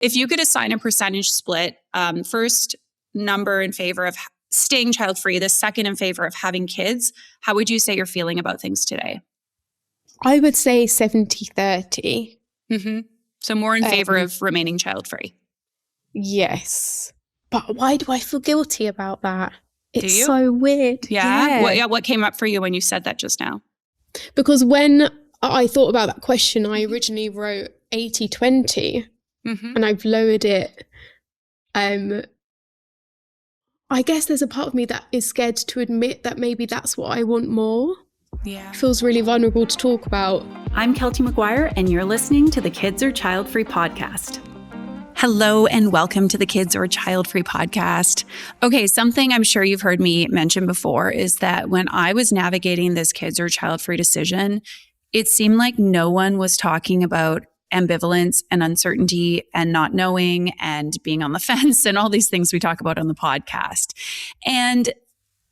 If you could assign a percentage split, first number in favor of staying child-free, the second in favor of having kids, how would you say you're feeling about things today? I would say 70-30. Mm-hmm. So more in favor of remaining child-free. Yes. But why do I feel guilty about that? It's so weird. Yeah? What came up for you when you said that just now? Because when I thought about that question, I originally wrote 80-20. And I've lowered it. I guess there's a part of me that is scared to admit that maybe that's what I want more. Yeah. It feels really vulnerable to talk about. I'm Keltie McGuire, and you're listening to the Kids Are Child-Free podcast. Hello and welcome to the Kids Are Child-Free podcast. Okay, something I'm sure you've heard me mention before is that when I was navigating this kids or child-free decision, it seemed like no one was talking about ambivalence and uncertainty and not knowing and being on the fence and all these things we talk about on the podcast. And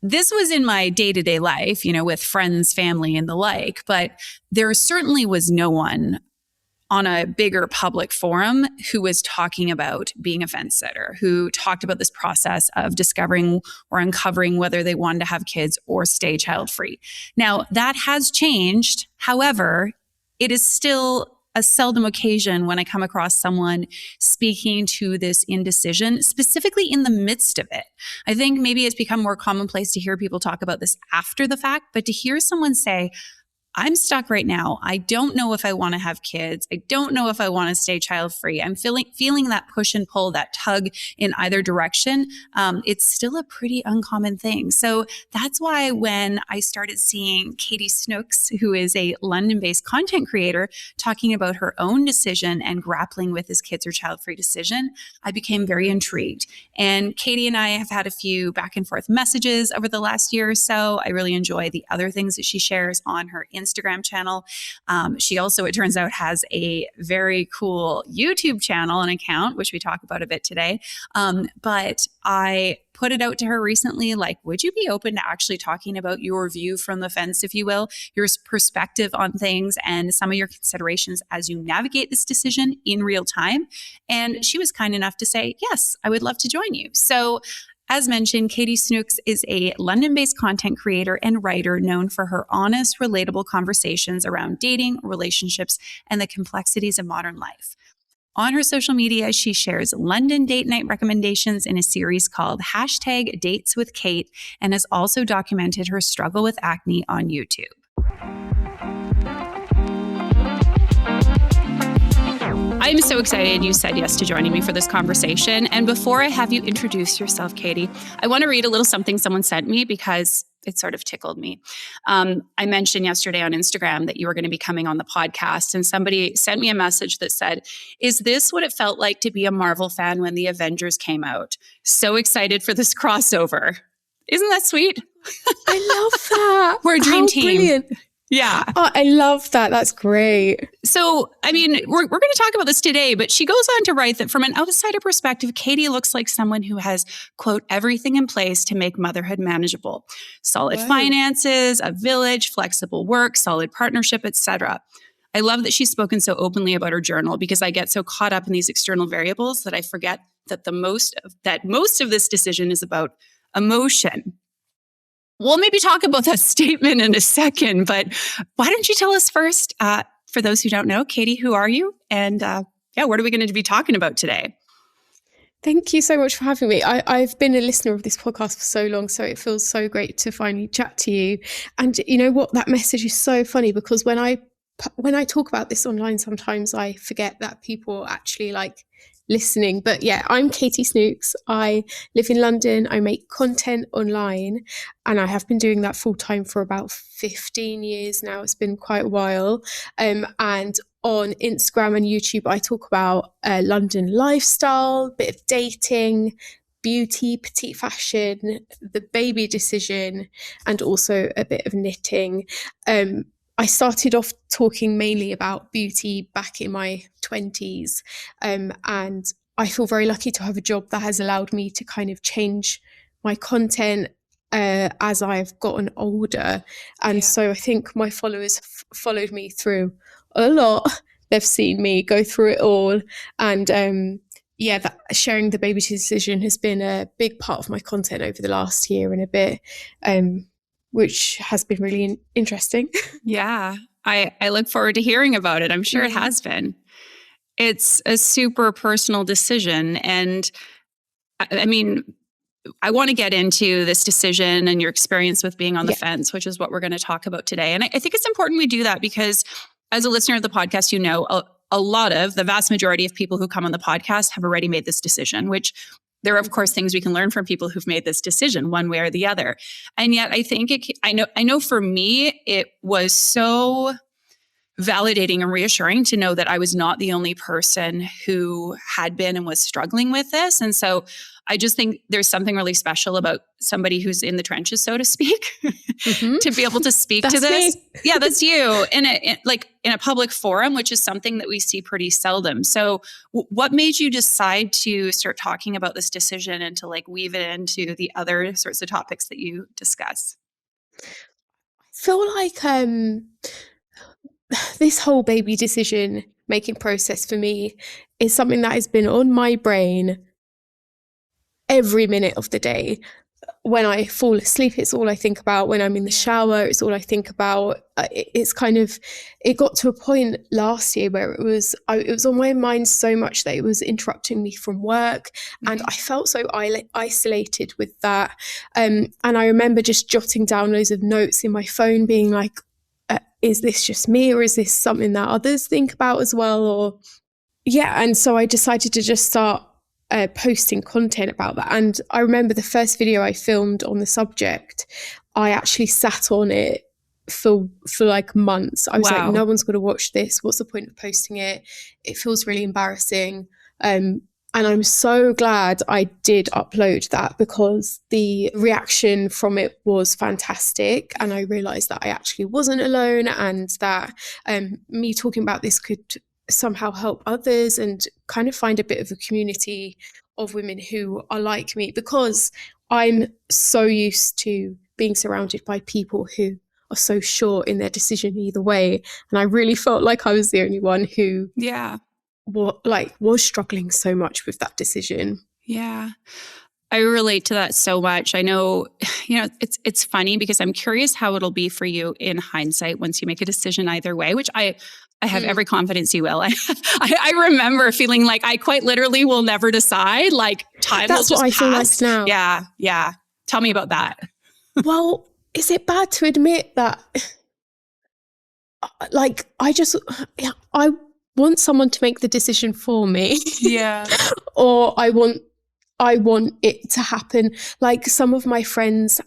this was in my day-to-day life, with friends, family, and the like, but there certainly was no one on a bigger public forum who was talking about being a fence sitter, who talked about this process of discovering or uncovering whether they wanted to have kids or stay child-free. Now, that has changed. However, it is still a seldom occasion when I come across someone speaking to this indecision, specifically in the midst of it. I think maybe it's become more commonplace to hear people talk about this after the fact, but to hear someone say, I'm stuck right now. I don't know if I want to have kids. I don't know if I want to stay child-free. I'm feeling that push and pull, that tug in either direction. It's still a pretty uncommon thing. So that's why when I started seeing Katie Snooks, who is a London-based content creator, talking about her own decision and grappling with this kids or child-free decision, I became very intrigued. And Katie and I have had a few back and forth messages over the last year or so. I really enjoy the other things that she shares on her Instagram channel. She also, it turns out, has a very cool YouTube channel and account, which we talk about a bit today. But I put it out to her recently, like, would you be open to actually talking about your view from the fence, if you will, your perspective on things and some of your considerations as you navigate this decision in real time? And she was kind enough to say, yes, I would love to join you. So as mentioned, Katie Snooks is a London-based content creator and writer known for her honest, relatable conversations around dating, relationships, and the complexities of modern life. On her social media, she shares London date night recommendations in a series called #DatesWithKate and has also documented her struggle with acne on YouTube. I'm so excited you said yes to joining me for this conversation. And before I have you introduce yourself, Katie, I want to read a little something someone sent me because it sort of tickled me. I mentioned yesterday on Instagram that you were going to be coming on the podcast, and somebody sent me a message that said, "Is this what it felt like to be a Marvel fan when the Avengers came out? So excited for this crossover." Isn't that sweet? I love that. We're a dream team. Brilliant. Yeah. Oh, I love that. That's great. So, I mean, we're going to talk about this today, but she goes on to write that from an outsider perspective, Katie looks like someone who has, quote, everything in place to make motherhood manageable. Solid finances, a village, flexible work, solid partnership, etc. I love that she's spoken so openly about her journal because I get so caught up in these external variables that I forget that most of this decision is about emotion. We'll maybe talk about that statement in a second, but why don't you tell us first, for those who don't know, Katie, who are you? And what are we going to be talking about today? Thank you so much for having me. I've been a listener of this podcast for so long, so it feels so great to finally chat to you. And you know what? That message is so funny because when I talk about this online, sometimes I forget that people actually like listening. But yeah, I'm Katie Snooks. I live in London. I make content online and I have been doing that full time for about 15 years now. It's been quite a while. And on Instagram and YouTube, I talk about London lifestyle, bit of dating, beauty, petite fashion, the baby decision, and also a bit of knitting. I started off talking mainly about beauty back in my 20s, and I feel very lucky to have a job that has allowed me to kind of change my content as I've gotten older. And so I think my followers followed me through a lot. They've seen me go through it all, and yeah, that sharing the baby decision has been a big part of my content over the last year and a bit, which has been really interesting. Yeah. I look forward to hearing about it. I'm sure it has been. It's a super personal decision. And I mean, I want to get into this decision and your experience with being on the fence, which is what we're going to talk about today. And I think it's important we do that because as a listener of the podcast, you know, the vast majority of people who come on the podcast have already made this decision, which there are, of course, things we can learn from people who've made this decision one way or the other. And yet I think I know for me, it was so validating and reassuring to know that I was not the only person who had been and was struggling with this. And so I just think there's something really special about somebody who's in the trenches, so to speak, to be able to speak to this. Me. Yeah, that's you in a public forum, which is something that we see pretty seldom. So what made you decide to start talking about this decision and to like weave it into the other sorts of topics that you discuss? I feel like this whole baby decision making process for me is something that has been on my brain every minute of the day. When I fall asleep, it's all I think about. When I'm in the shower, it's all I think about. It got to a point last year where it was on my mind so much that it was interrupting me from work. And I felt so isolated with that. And I remember just jotting down loads of notes in my phone being like, is this just me or is this something that others think about as well? And so I decided to just start posting content about that. And I remember the first video I filmed on the subject, I actually sat on it for like months. I was like, no one's going to watch this. What's the point of posting it? It feels really embarrassing. And I'm so glad I did upload that because the reaction from it was fantastic. And I realized that I actually wasn't alone and that me talking about this could somehow help others and kind of find a bit of a community of women who are like me, because I'm so used to being surrounded by people who are so sure in their decision either way. And I really felt like I was the only one who was struggling so much with that decision. Yeah. I relate to that so much. I know, it's funny because I'm curious how it'll be for you in hindsight once you make a decision either way, which I have every confidence you will. I remember feeling like I quite literally will never decide. Like time That's will just what I pass. feel like now. Yeah. Tell me about that. Well, is it bad to admit that? Like I want someone to make the decision for me. Yeah. Or I want it to happen. Like some of my friends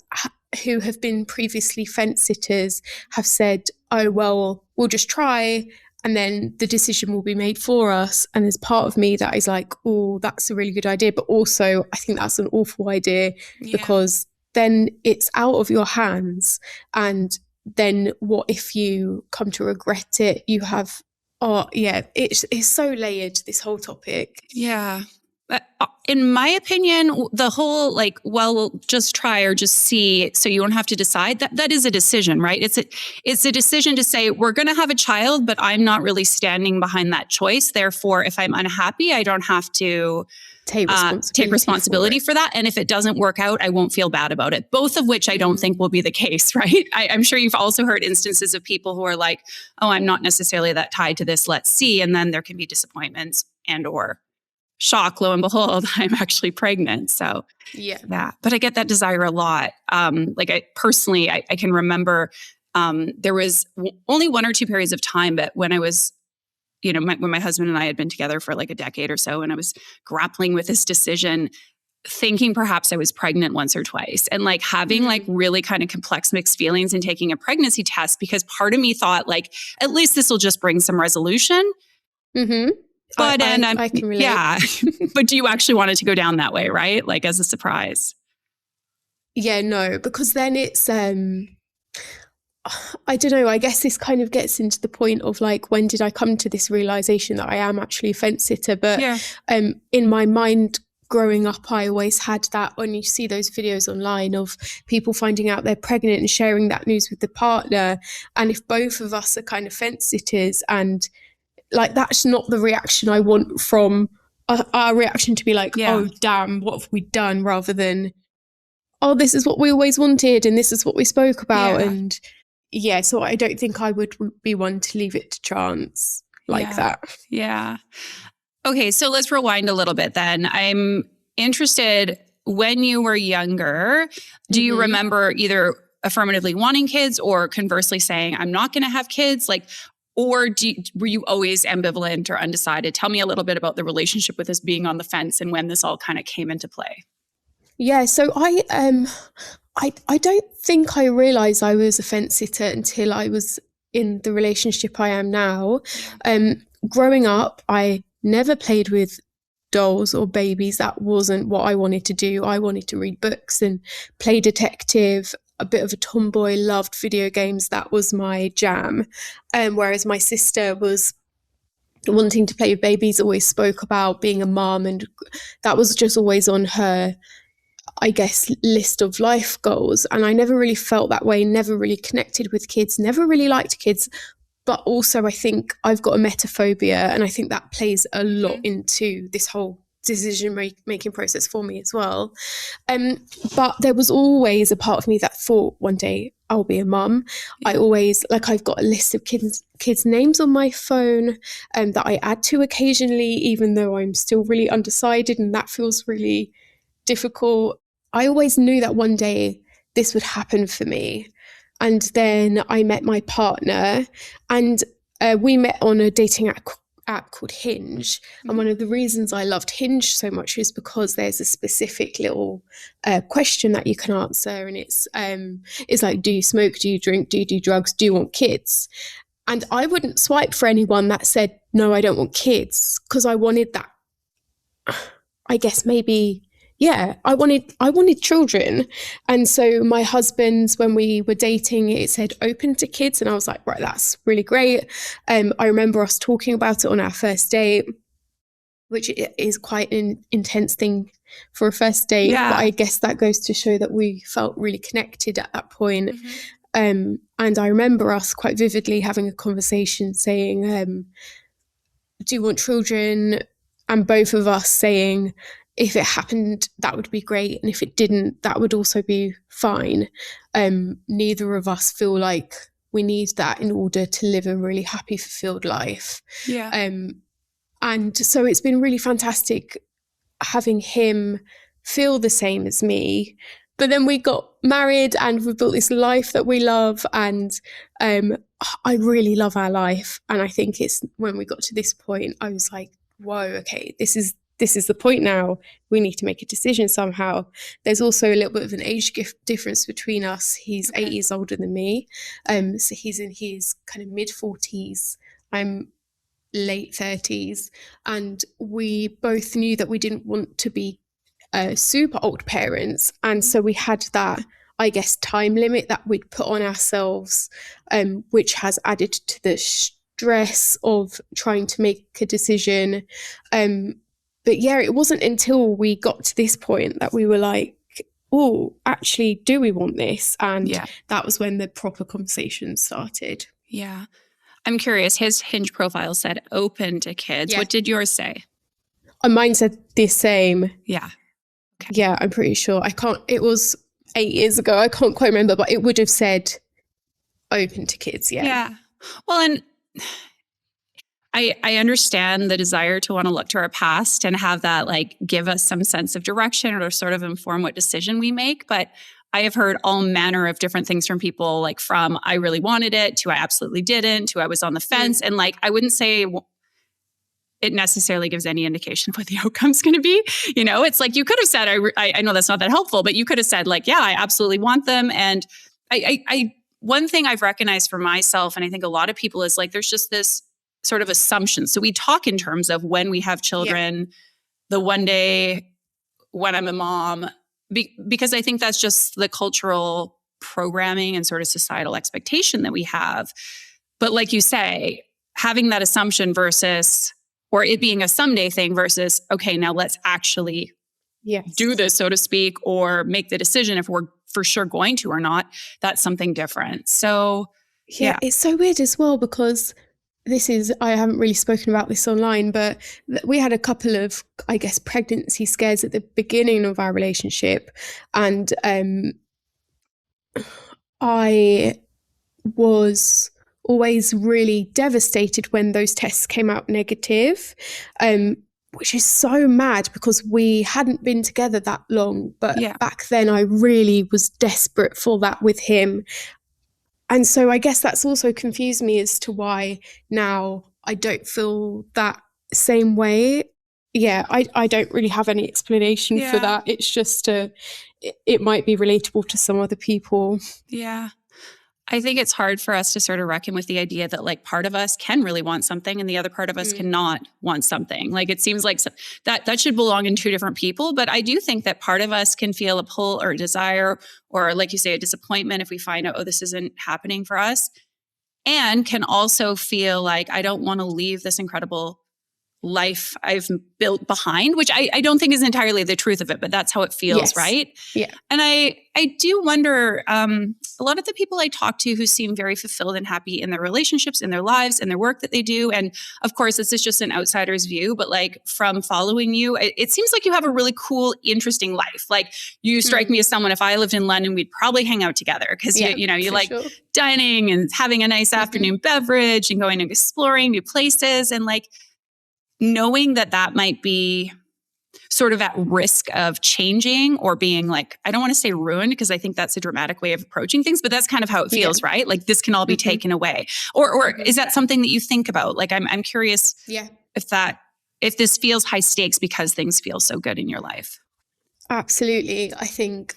who have been previously fence sitters have said, oh, well, we'll just try and then the decision will be made for us. And there's part of me that is like, oh, that's a really good idea. But also I think that's an awful idea because then it's out of your hands. And then what if you come to regret it? You have, it's so layered, this whole topic. Yeah. In my opinion, the whole just try or just see so you don't have to decide, that is a decision, right? It's a decision to say, we're going to have a child, but I'm not really standing behind that choice. Therefore, if I'm unhappy, I don't have to take responsibility for that. And if it doesn't work out, I won't feel bad about it. Both of which I don't think will be the case, right? I'm sure you've also heard instances of people who are like, oh, I'm not necessarily that tied to this. Let's see. And then there can be disappointments and or shock, lo and behold, I'm actually pregnant. So but I get that desire a lot. I can remember there was only one or two periods of time, but when I was, when my husband and I had been together for like a decade or so, and I was grappling with this decision, thinking perhaps I was pregnant once or twice and like having like really kind of complex mixed feelings and taking a pregnancy test because part of me thought like, at least this will just bring some resolution. But I can relate. Yeah. But do you actually want it to go down that way, right? Like as a surprise? Yeah, no, because then it's I don't know, I guess this kind of gets into the point of like, when did I come to this realization that I am actually a fence sitter? But in my mind growing up, I always had that when you see those videos online of people finding out they're pregnant and sharing that news with the partner. And if both of us are kind of fence sitters and like, that's not the reaction I want from our reaction to be like, oh, damn, what have we done? Rather than, oh, this is what we always wanted and this is what we spoke about. Yeah. And so I don't think I would be one to leave it to chance like that. Yeah. Okay, so let's rewind a little bit then. I'm interested, when you were younger, do you remember either affirmatively wanting kids or conversely saying, I'm not going to have kids? Like, or were you always ambivalent or undecided? Tell me a little bit about the relationship with this being on the fence and when this all kind of came into play. Yeah, so I don't think I realised I was a fence sitter until I was in the relationship I am now. Growing up, I never played with dolls or babies. That wasn't what I wanted to do. I wanted to read books and play detective, a bit of a tomboy, loved video games. That was my jam. Whereas my sister was wanting to play with babies, always spoke about being a mum, and that was just always on her, I guess, list of life goals. And I never really felt that way, never really connected with kids, never really liked kids. But also I think I've got a metaphobia, and I think that plays a lot into this whole decision-making process for me as well. But there was always a part of me that thought one day I'll be a mum. I always, I've got a list of kids' names on my phone that I add to occasionally, even though I'm still really undecided, and that feels really difficult. I always knew that one day this would happen for me. And then I met my partner, and we met on a dating app called Hinge. And one of the reasons I loved Hinge so much is because there's a specific little question that you can answer. And it's like, do you smoke? Do you drink? Do you do drugs? Do you want kids? And I wouldn't swipe for anyone that said, no, I don't want kids, because I wanted that, I guess maybe... Yeah, I wanted children. And so my husband, when we were dating, it said open to kids. And I was like, right, that's really great. I remember us talking about it on our first date, which is quite an intense thing for a first date. Yeah. But I guess that goes to show that we felt really connected at that point. And I remember us quite vividly having a conversation saying, do you want children? And both of us saying, if it happened, that would be great. And if it didn't, that would also be fine. Neither of us feel like we need that in order to live a really happy, fulfilled life. Yeah. And so it's been really fantastic having him feel the same as me. But then we got married and we built this life that we love. And I really love our life. And I think it's when we got to this point, I was like, whoa, okay, this is the point now. We need to make a decision somehow. There's also a little bit of an age difference between us. He's 8 years older than me. So he's in his kind of mid-40s. I'm late 30s. And we both knew that we didn't want to be super old parents. And so we had that, I guess, time limit that we'd put on ourselves, which has added to the stress of trying to make a decision. But yeah, it wasn't until we got to this point that we were like, oh, actually, do we want this? And that was when the proper conversation started. Yeah. I'm curious, his Hinge profile said open to kids. Yeah. What did yours say? Mine said the same. Yeah. Okay. Yeah, I'm pretty sure. It was 8 years ago. I can't quite remember, but it would have said open to kids. Yeah. Yeah. Well, and I understand the desire to want to look to our past and have that give us some sense of direction or sort of inform what decision we make. But I have heard all manner of different things from people, from I really wanted it to I absolutely didn't to I was on the fence. And I wouldn't say it necessarily gives any indication of what the outcome's going to be. It's you could have said, I know that's not that helpful, but you could have said yeah, I absolutely want them. And I one thing I've recognized for myself, and I think a lot of people, is there's just this sort of assumption. So we talk in terms of when we have children, the one day when I'm a mom, because I think that's just the cultural programming and sort of societal expectation that we have. But like you say, having that assumption versus, or it being a someday thing versus, okay, now let's actually do this, so to speak, or make the decision if we're for sure going to or not, that's something different. So yeah, it's so weird as well, because I haven't really spoken about this online, but we had a couple of, I guess, pregnancy scares at the beginning of our relationship. And I was always really devastated when those tests came out negative, which is so mad because we hadn't been together that long. But back then I really was desperate for that with him. And so I guess that's also confused me as to why now I don't feel that same way. Yeah, I don't really have any explanation for that. It's just it might be relatable to some other people. Yeah. I think it's hard for us to sort of reckon with the idea that like part of us can really want something and the other part of us cannot want something. Like it seems like that should belong in two different people. But I do think that part of us can feel a pull or a desire or, like you say, a disappointment if we find out, oh, this isn't happening for us, and can also feel like I don't want to leave this incredible life I've built behind, which I don't think is entirely the truth of it, but that's how it feels, Yes. right? Yeah. And I do wonder, a lot of the people I talk to who seem very fulfilled and happy in their relationships, in their lives, in their work that they do. And of course, this is just an outsider's view, but like from following you, it seems like you have a really cool, interesting life. Like you strike me as someone, if I lived in London, we'd probably hang out together because you like dining and having a nice afternoon beverage and going and exploring new places. And like, knowing that might be sort of at risk of changing or being like, I don't want to say ruined because I think that's a dramatic way of approaching things, but that's kind of how it feels, right? Like this can all be taken away. Or is that something that you think about? Like, I'm curious if this feels high stakes because things feel so good in your life. Absolutely. I think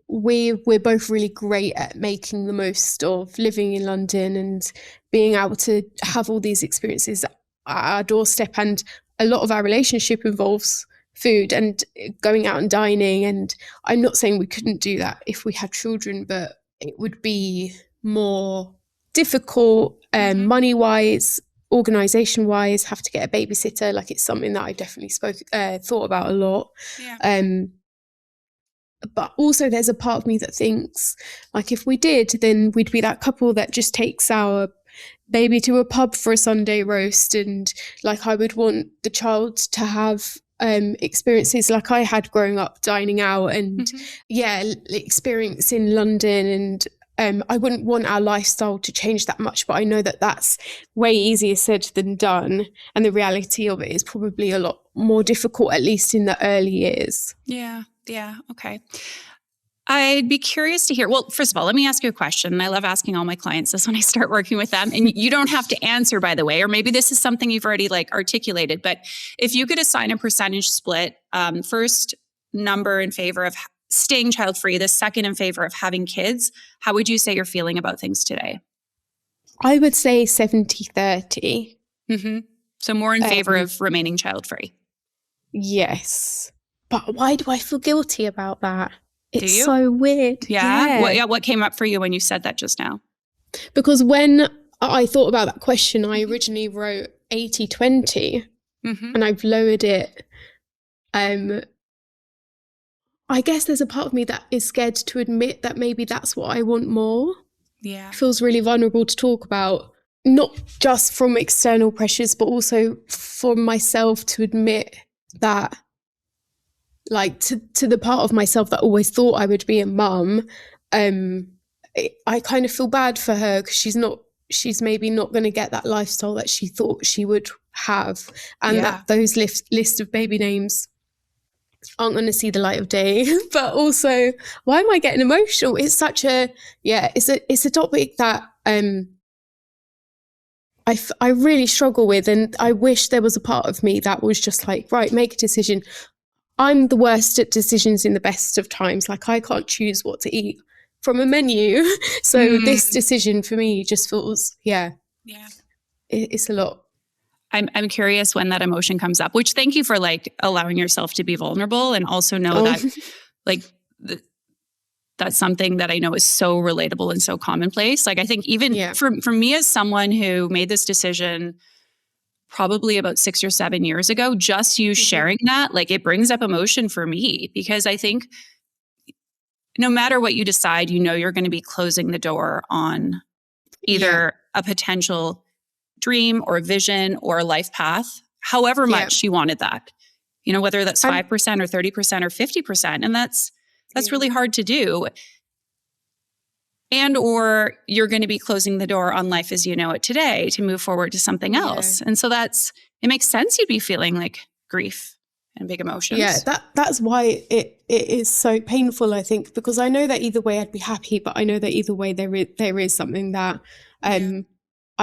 we're both really great at making the most of living in London and being able to have all these experiences at our doorstep, and a lot of our relationship involves food and going out and dining. And I'm not saying we couldn't do that if we had children, but it would be more difficult money-wise, organisation-wise, have to get a babysitter. Like it's something that I definitely thought about a lot. But also there's a part of me that thinks like if we did, then we'd be that couple that just takes our baby to a pub for a Sunday roast, and like I would want the child to have experiences like I had growing up dining out and experience in London. And I wouldn't want our lifestyle to change that much, but I know that that's way easier said than done, and the reality of it is probably a lot more difficult, at least in the early years. Okay. I'd be curious to hear, well, first of all, let me ask you a question. I love asking all my clients this when I start working with them. And you don't have to answer, by the way, or maybe this is something you've already like articulated, but if you could assign a percentage split, first number in favor of staying child-free, the second in favor of having kids, how would you say you're feeling about things today? I would say 70-30. So more in favor of remaining child-free. Yes. But why do I feel guilty about that? It's so weird. Yeah. What came up for you when you said that just now? Because when I thought about that question, I originally wrote 80-20 and I've lowered it. I guess there's a part of me that is scared to admit that maybe that's what I want more. Yeah. It feels really vulnerable to talk about, not just from external pressures, but also for myself to admit that, like to the part of myself that always thought I would be a mum. I kind of feel bad for her because she's maybe not going to get that lifestyle that she thought she would have, and that those list of baby names aren't going to see the light of day. But also, why am I getting emotional? It's such it's a topic that I really struggle with, and I wish there was a part of me that was just like, right, make a decision. I'm the worst at decisions in the best of times. Like I can't choose what to eat from a menu. So this decision for me just feels, it's a lot. I'm curious when that emotion comes up, which thank you for like allowing yourself to be vulnerable, and also know that like that's something that I know is so relatable and so commonplace. Like I think even for me as someone who made this decision probably about 6 or 7 years ago, just you sharing that, like it brings up emotion for me, because I think no matter what you decide, you know, you're going to be closing the door on either a potential dream or vision or life path, however much you wanted that, whether that's 5% or 30% or 50%. And that's really hard to do. And or you're going to be closing the door on life as you know it today to move forward to something else. And so it makes sense you'd be feeling like grief and big emotions. Yeah, that's why it is so painful, I think, because I know that either way I'd be happy, but I know that either way there is something that I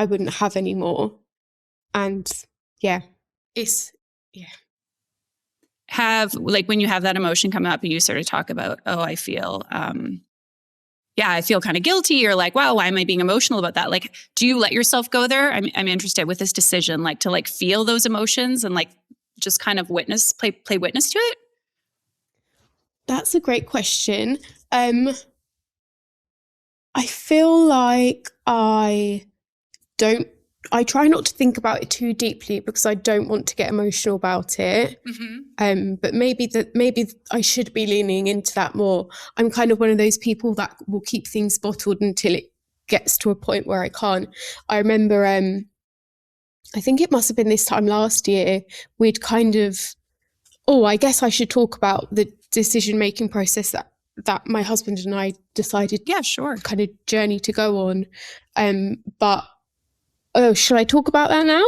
wouldn't have anymore. And have, like, when you have that emotion come up and you sort of talk about, I feel I feel kind of guilty, or like, wow, why am I being emotional about that? Like, do you let yourself go there? I'm interested with this decision, like, to like feel those emotions and like just kind of play witness to it. That's a great question. I feel like I try not to think about it too deeply because I don't want to get emotional about it. But maybe I should be leaning into that more. I'm kind of one of those people that will keep things bottled until it gets to a point where I can't. I remember, I think it must have been this time last year, we'd kind of, I guess I should talk about the decision-making process that my husband and I decided kind of journey to go on. But should I talk about that now?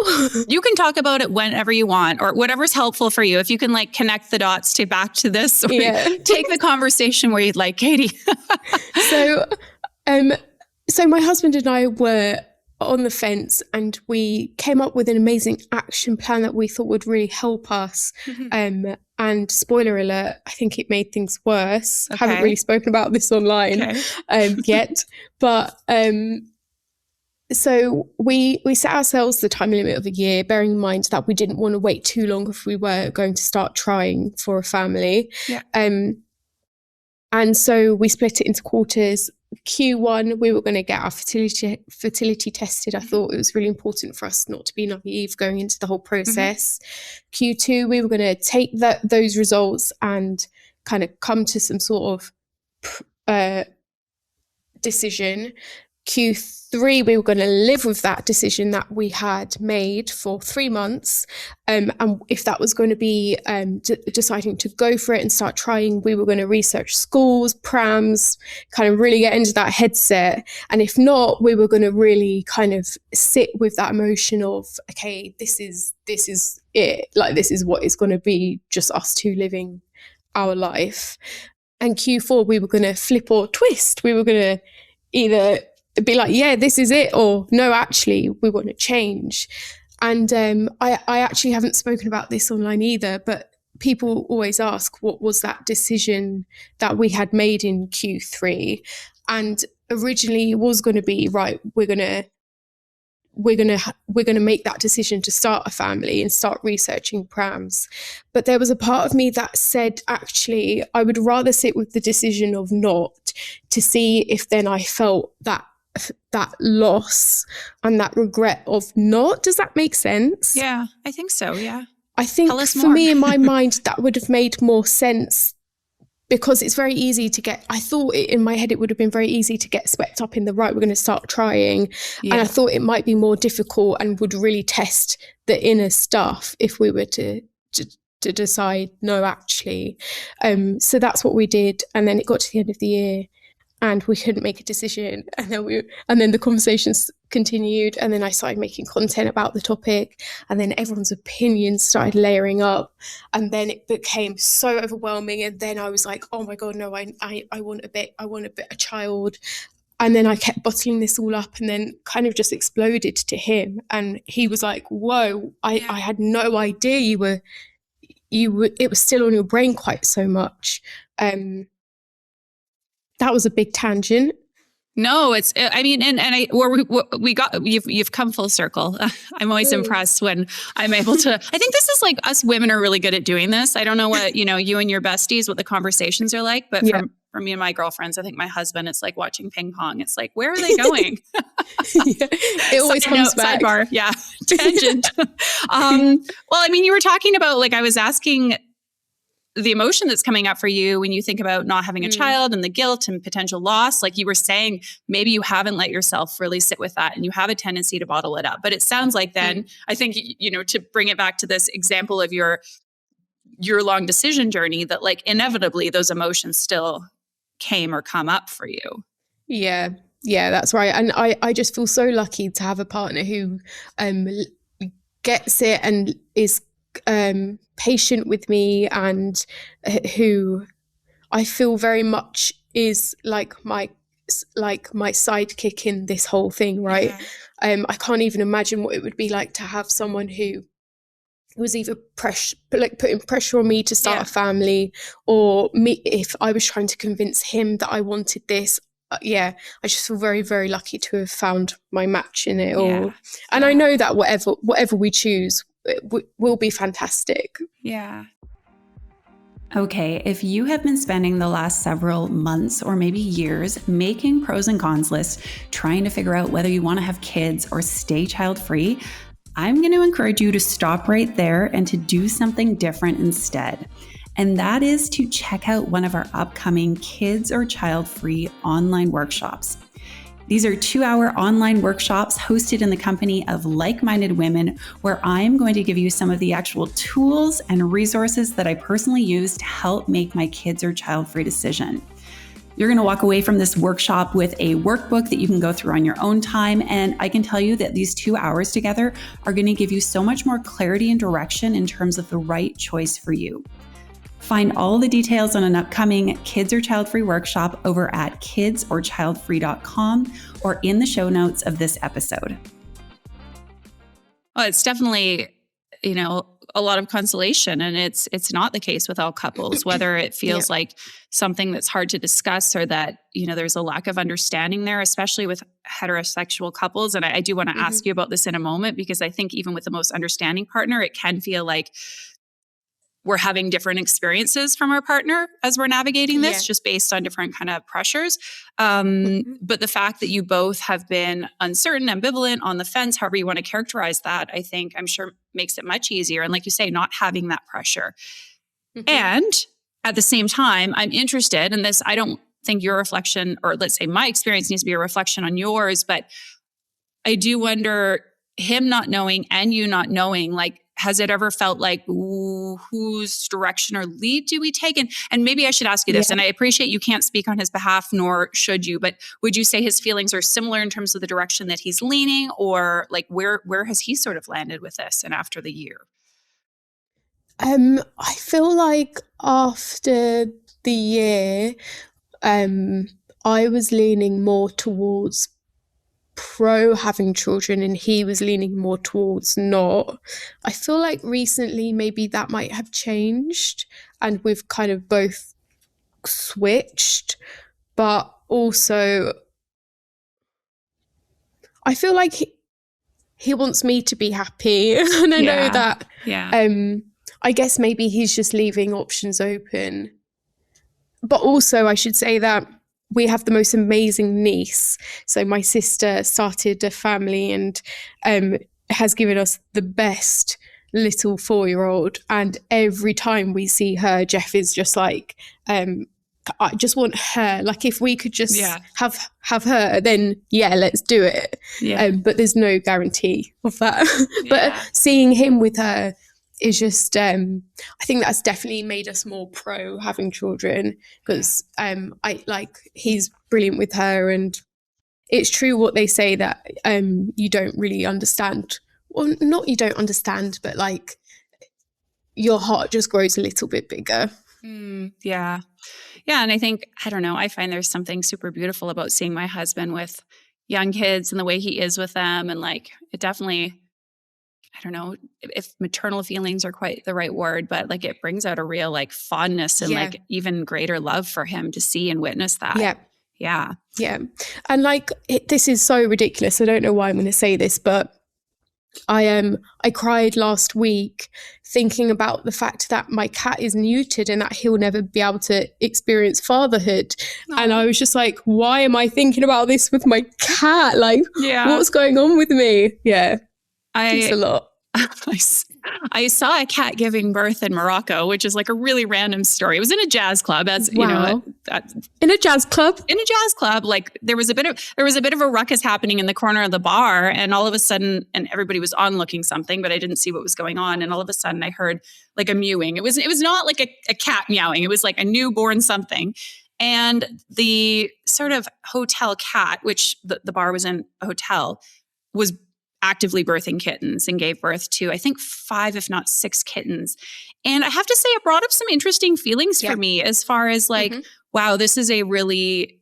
You can talk about it whenever you want, or whatever's helpful for you. If you can like connect the dots back to this, or take the conversation where you'd like, Katie. So my husband and I were on the fence, and we came up with an amazing action plan that we thought would really help us. And spoiler alert, I think it made things worse. I haven't really spoken about this online yet, but so we set ourselves the time limit of a year, bearing in mind that we didn't want to wait too long if we were going to start trying for a family. And so we split it into quarters. Q1, we were going to get our fertility tested. I thought it was really important for us not to be naive going into the whole process. Q2, we were going to take those results and kind of come to some sort of decision. Q3, we were going to live with that decision that we had made for 3 months. And if that was going to be deciding to go for it and start trying, we were going to research schools, prams, kind of really get into that headset. And if not, we were going to really kind of sit with that emotion of, okay, this is it. Like, this is what it's going to be, just us two living our life. And Q4, we were going to flip or twist. We were going to either be like, yeah, this is it, or no, actually, we want to change. And I actually haven't spoken about this online either, but people always ask, what was that decision that we had made in Q3? And originally it was going to be, right, we're going to make that decision to start a family and start researching prams. But there was a part of me that said, actually, I would rather sit with the decision of not, to see if then I felt that loss and that regret of not. Does that make sense? Yeah, I think so. Yeah. I think for me, in my mind, that would have made more sense, because it's very easy to get, I thought in my head, it would have been very easy to get swept up in the, right, we're going to start trying. And I thought it might be more difficult and would really test the inner stuff if we were to decide, no, actually. So that's what we did. And then it got to the end of the year and we couldn't make a decision. And then the conversations continued. And then I started making content about the topic. And then everyone's opinions started layering up. And then it became so overwhelming. And then I was like, oh my God, no, I want a child. And then I kept bottling this all up, and then kind of just exploded to him. And he was like, whoa, I had no idea it was still on your brain quite so much. That was a big tangent. No, you've come full circle. I'm always impressed when I'm able to, I think this is like, us women are really good at doing this. I don't know what, you and your besties, what the conversations are like, but for me and my girlfriends, I think my husband, it's like watching ping pong. It's like, where are they going? It always comes back. Sidebar. Yeah. Tangent. Well, you were talking about, like, I was asking the emotion that's coming up for you when you think about not having a child and the guilt and potential loss, like you were saying, maybe you haven't let yourself really sit with that and you have a tendency to bottle it up. But it sounds like then, I think, you know, to bring it back to this example of your long decision journey, that like inevitably those emotions still came or come up for you. Yeah, that's right. And I just feel so lucky to have a partner who gets it and is patient with me, and who I feel very much is like my sidekick in this whole thing, right? I can't even imagine what it would be like to have someone who was either putting pressure on me to start a family, or me if I was trying to convince him that I wanted this. I just feel very, very lucky to have found my match in it all. And I know that whatever we choose, it will be fantastic. Yeah. Okay, if you have been spending the last several months or maybe years making pros and cons lists, trying to figure out whether you want to have kids or stay child-free, I'm going to encourage you to stop right there and to do something different instead. And that is to check out one of our upcoming Kids or Child-Free online workshops. These are 2-hour online workshops hosted in the company of like-minded women, where I'm going to give you some of the actual tools and resources that I personally use to help make my kids or child-free decision. You're going to walk away from this workshop with a workbook that you can go through on your own time. And I can tell you that these 2 hours together are going to give you so much more clarity and direction in terms of the right choice for you. Find all the details on an upcoming Kids or Child-Free workshop over at kidsorchildfree.com or in the show notes of this episode. Well, it's definitely, you know, a lot of consolation, and it's not the case with all couples, whether it feels like something that's hard to discuss or that, you know, there's a lack of understanding there, especially with heterosexual couples. And I do want to ask you about this in a moment, because I think even with the most understanding partner, it can feel like we're having different experiences from our partner as we're navigating this, just based on different kind of pressures. But the fact that you both have been uncertain, ambivalent, on the fence, however you want to characterize that, I think, I'm sure, makes it much easier. And like you say, not having that pressure. And at the same time, I'm interested in this. I don't think your reflection, or let's say my experience, needs to be a reflection on yours, but I do wonder, him not knowing and you not knowing, like, has it ever felt like, ooh, whose direction or lead do we take? And maybe I should ask you this, and I appreciate you can't speak on his behalf, nor should you, but would you say his feelings are similar in terms of the direction that he's leaning, or like where has he sort of landed with this and after the year? I feel like after the year, I was leaning more towards pro having children and he was leaning more towards not. I feel like recently maybe that might have changed and we've kind of both switched, but also I feel like he wants me to be happy and I know that I guess maybe he's just leaving options open. But also I should say that we have the most amazing niece. So my sister started a family and has given us the best little 4-year-old. And every time we see her, Jeff is just like, I just want her. Like if we could just have her, then let's do it. But there's no guarantee of that. But seeing him with her is just, I think that's definitely made us more pro having children, because he's brilliant with her, and it's true what they say that you don't really understand. Well, not you don't understand, but like your heart just grows a little bit bigger. Yeah. And I think, I don't know, I find there's something super beautiful about seeing my husband with young kids and the way he is with them, and like it definitely, I don't know if maternal feelings are quite the right word, but like it brings out a real like fondness and like even greater love for him to see and witness that. Yeah. And like, this is so ridiculous. I don't know why I'm going to say this, but I cried last week thinking about the fact that my cat is neutered and that he'll never be able to experience fatherhood. And I was just like, why am I thinking about this with my cat? Like, what's going on with me? It's a lot. I I saw a cat giving birth in Morocco, which is like a really random story. It was in a jazz club, as you know, in a jazz club. In a jazz club, like there was a bit of a ruckus happening in the corner of the bar, and all of a sudden, and everybody was onlooking something, but I didn't see what was going on, and all of a sudden, I heard like a mewing. It was not like a cat meowing. It was like a newborn something. And the sort of hotel cat, which the bar was in a hotel, was actively birthing kittens and gave birth to, I think, 5, if not 6 kittens. And I have to say, it brought up some interesting feelings for me as far as like, wow, this is a really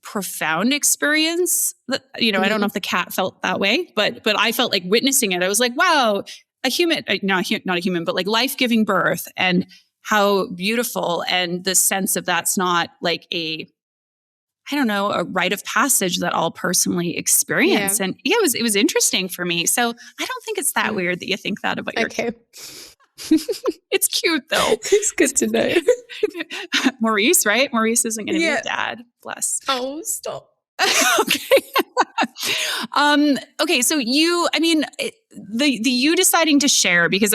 profound experience. That, I don't know if the cat felt that way, but I felt like witnessing it. I was like, wow, a human, not a human, but like life-giving birth, and how beautiful. And the sense of that's not like a rite of passage that I'll personally experience. And it was interesting for me. So I don't think it's that weird that you think that about your kid. It's cute though. It's good to know. Maurice, right? Maurice isn't going to be a dad. Bless. Oh, stop. Okay. So you deciding to share, because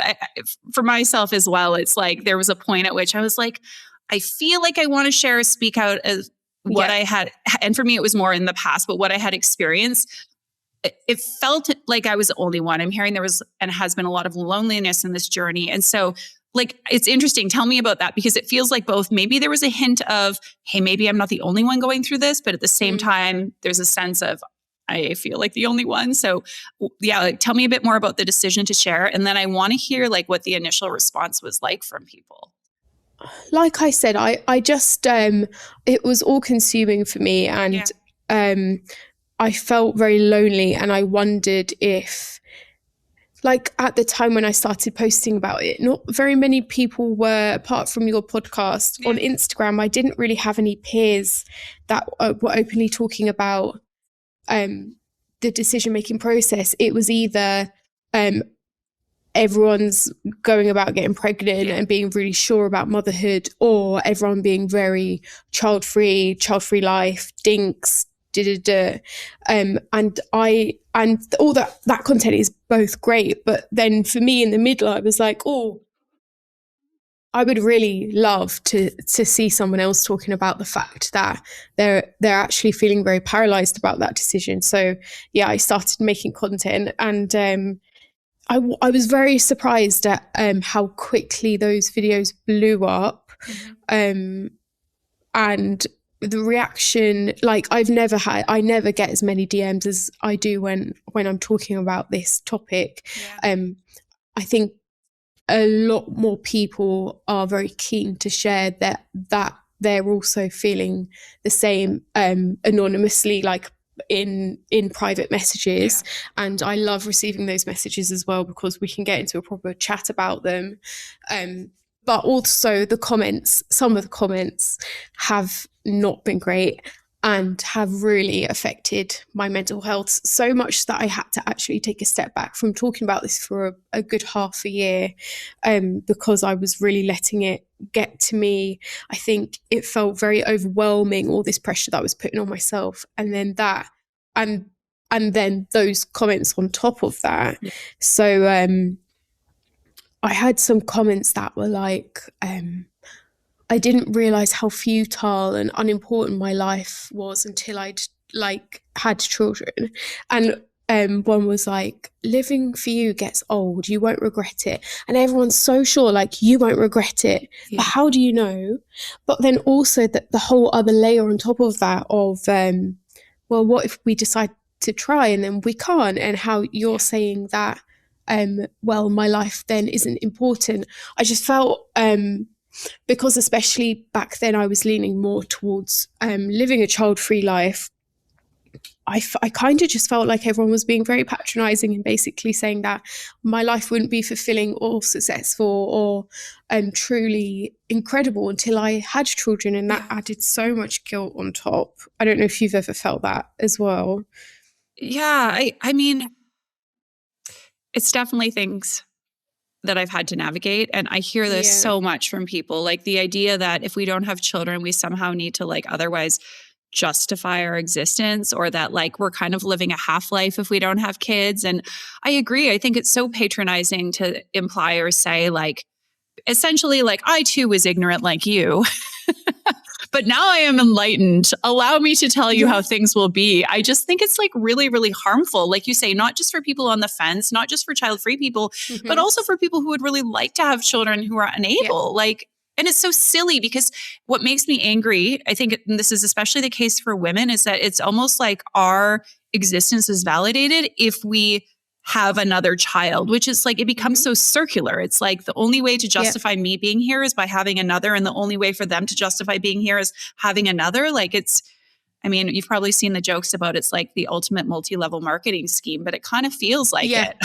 for myself as well, it's like there was a point at which I was like, I feel like I want to share, speak out as what I had. And for me, it was more in the past, but what I had experienced, it felt like I was the only one. I'm hearing there was and has been a lot of loneliness in this journey. And so like, it's interesting. Tell me about that, because it feels like both, maybe there was a hint of, hey, maybe I'm not the only one going through this, but at the same time, there's a sense of, I feel like the only one. So tell me a bit more about the decision to share. And then I want to hear like what the initial response was like from people. Like I said, I just, it was all consuming for me, and I felt very lonely, and I wondered if, like at the time when I started posting about it, not very many people were, apart from your podcast, on Instagram. I didn't really have any peers that were openly talking about the decision-making process. It was either everyone's going about getting pregnant and being really sure about motherhood, or everyone being very child-free life, dinks, and all that content is both great. But then for me in the middle, I was like, oh, I would really love to see someone else talking about the fact that they're actually feeling very paralyzed about that decision. So I started making content, and I was very surprised at how quickly those videos blew up. And the reaction, like I never get as many DMs as I do when I'm talking about this topic. I think a lot more people are very keen to share that they're also feeling the same anonymously, like in private messages. And I love receiving those messages as well, because we can get into a proper chat about them. But also some of the comments have not been great and have really affected my mental health so much that I had to actually take a step back from talking about this for a good half a year, because I was really letting it get to me. I think it felt very overwhelming, all this pressure that I was putting on myself, and then and then those comments on top of that. So I had some comments that were like, I didn't realize how futile and unimportant my life was until I'd had children. And one was like, living for you gets old, you won't regret it. And everyone's so sure, like, you won't regret it. But how do you know? But then also the whole other layer on top of that of, well, what if we decide to try and then we can't? And how you're saying that, well, my life then isn't important. I just felt, because especially back then I was leaning more towards living a child-free life, I kind of just felt like everyone was being very patronizing and basically saying that my life wouldn't be fulfilling or successful or truly incredible until I had children, and that added so much guilt on top. I don't know if you've ever felt that as well. Yeah, I mean, it's definitely things that I've had to navigate. And I hear this so much from people, like the idea that if we don't have children, we somehow need to like otherwise justify our existence, or that like we're kind of living a half-life if we don't have kids. And I agree. I think it's so patronizing to imply or say like, essentially like, I too was ignorant like you, but now I am enlightened. Allow me to tell you how things will be. I just think it's like really, really harmful. Like you say, not just for people on the fence, not just for child-free people, but also for people who would really like to have children who are unable. Like, and it's so silly because what makes me angry, I think, and this is especially the case for women, is that it's almost like our existence is validated if we have another child, which is like, it becomes so circular. It's like the only way to justify me being here is by having another. And the only way for them to justify being here is having another. Like it's, I mean, you've probably seen the jokes about it's like the ultimate multi-level marketing scheme, but it kind of feels like it.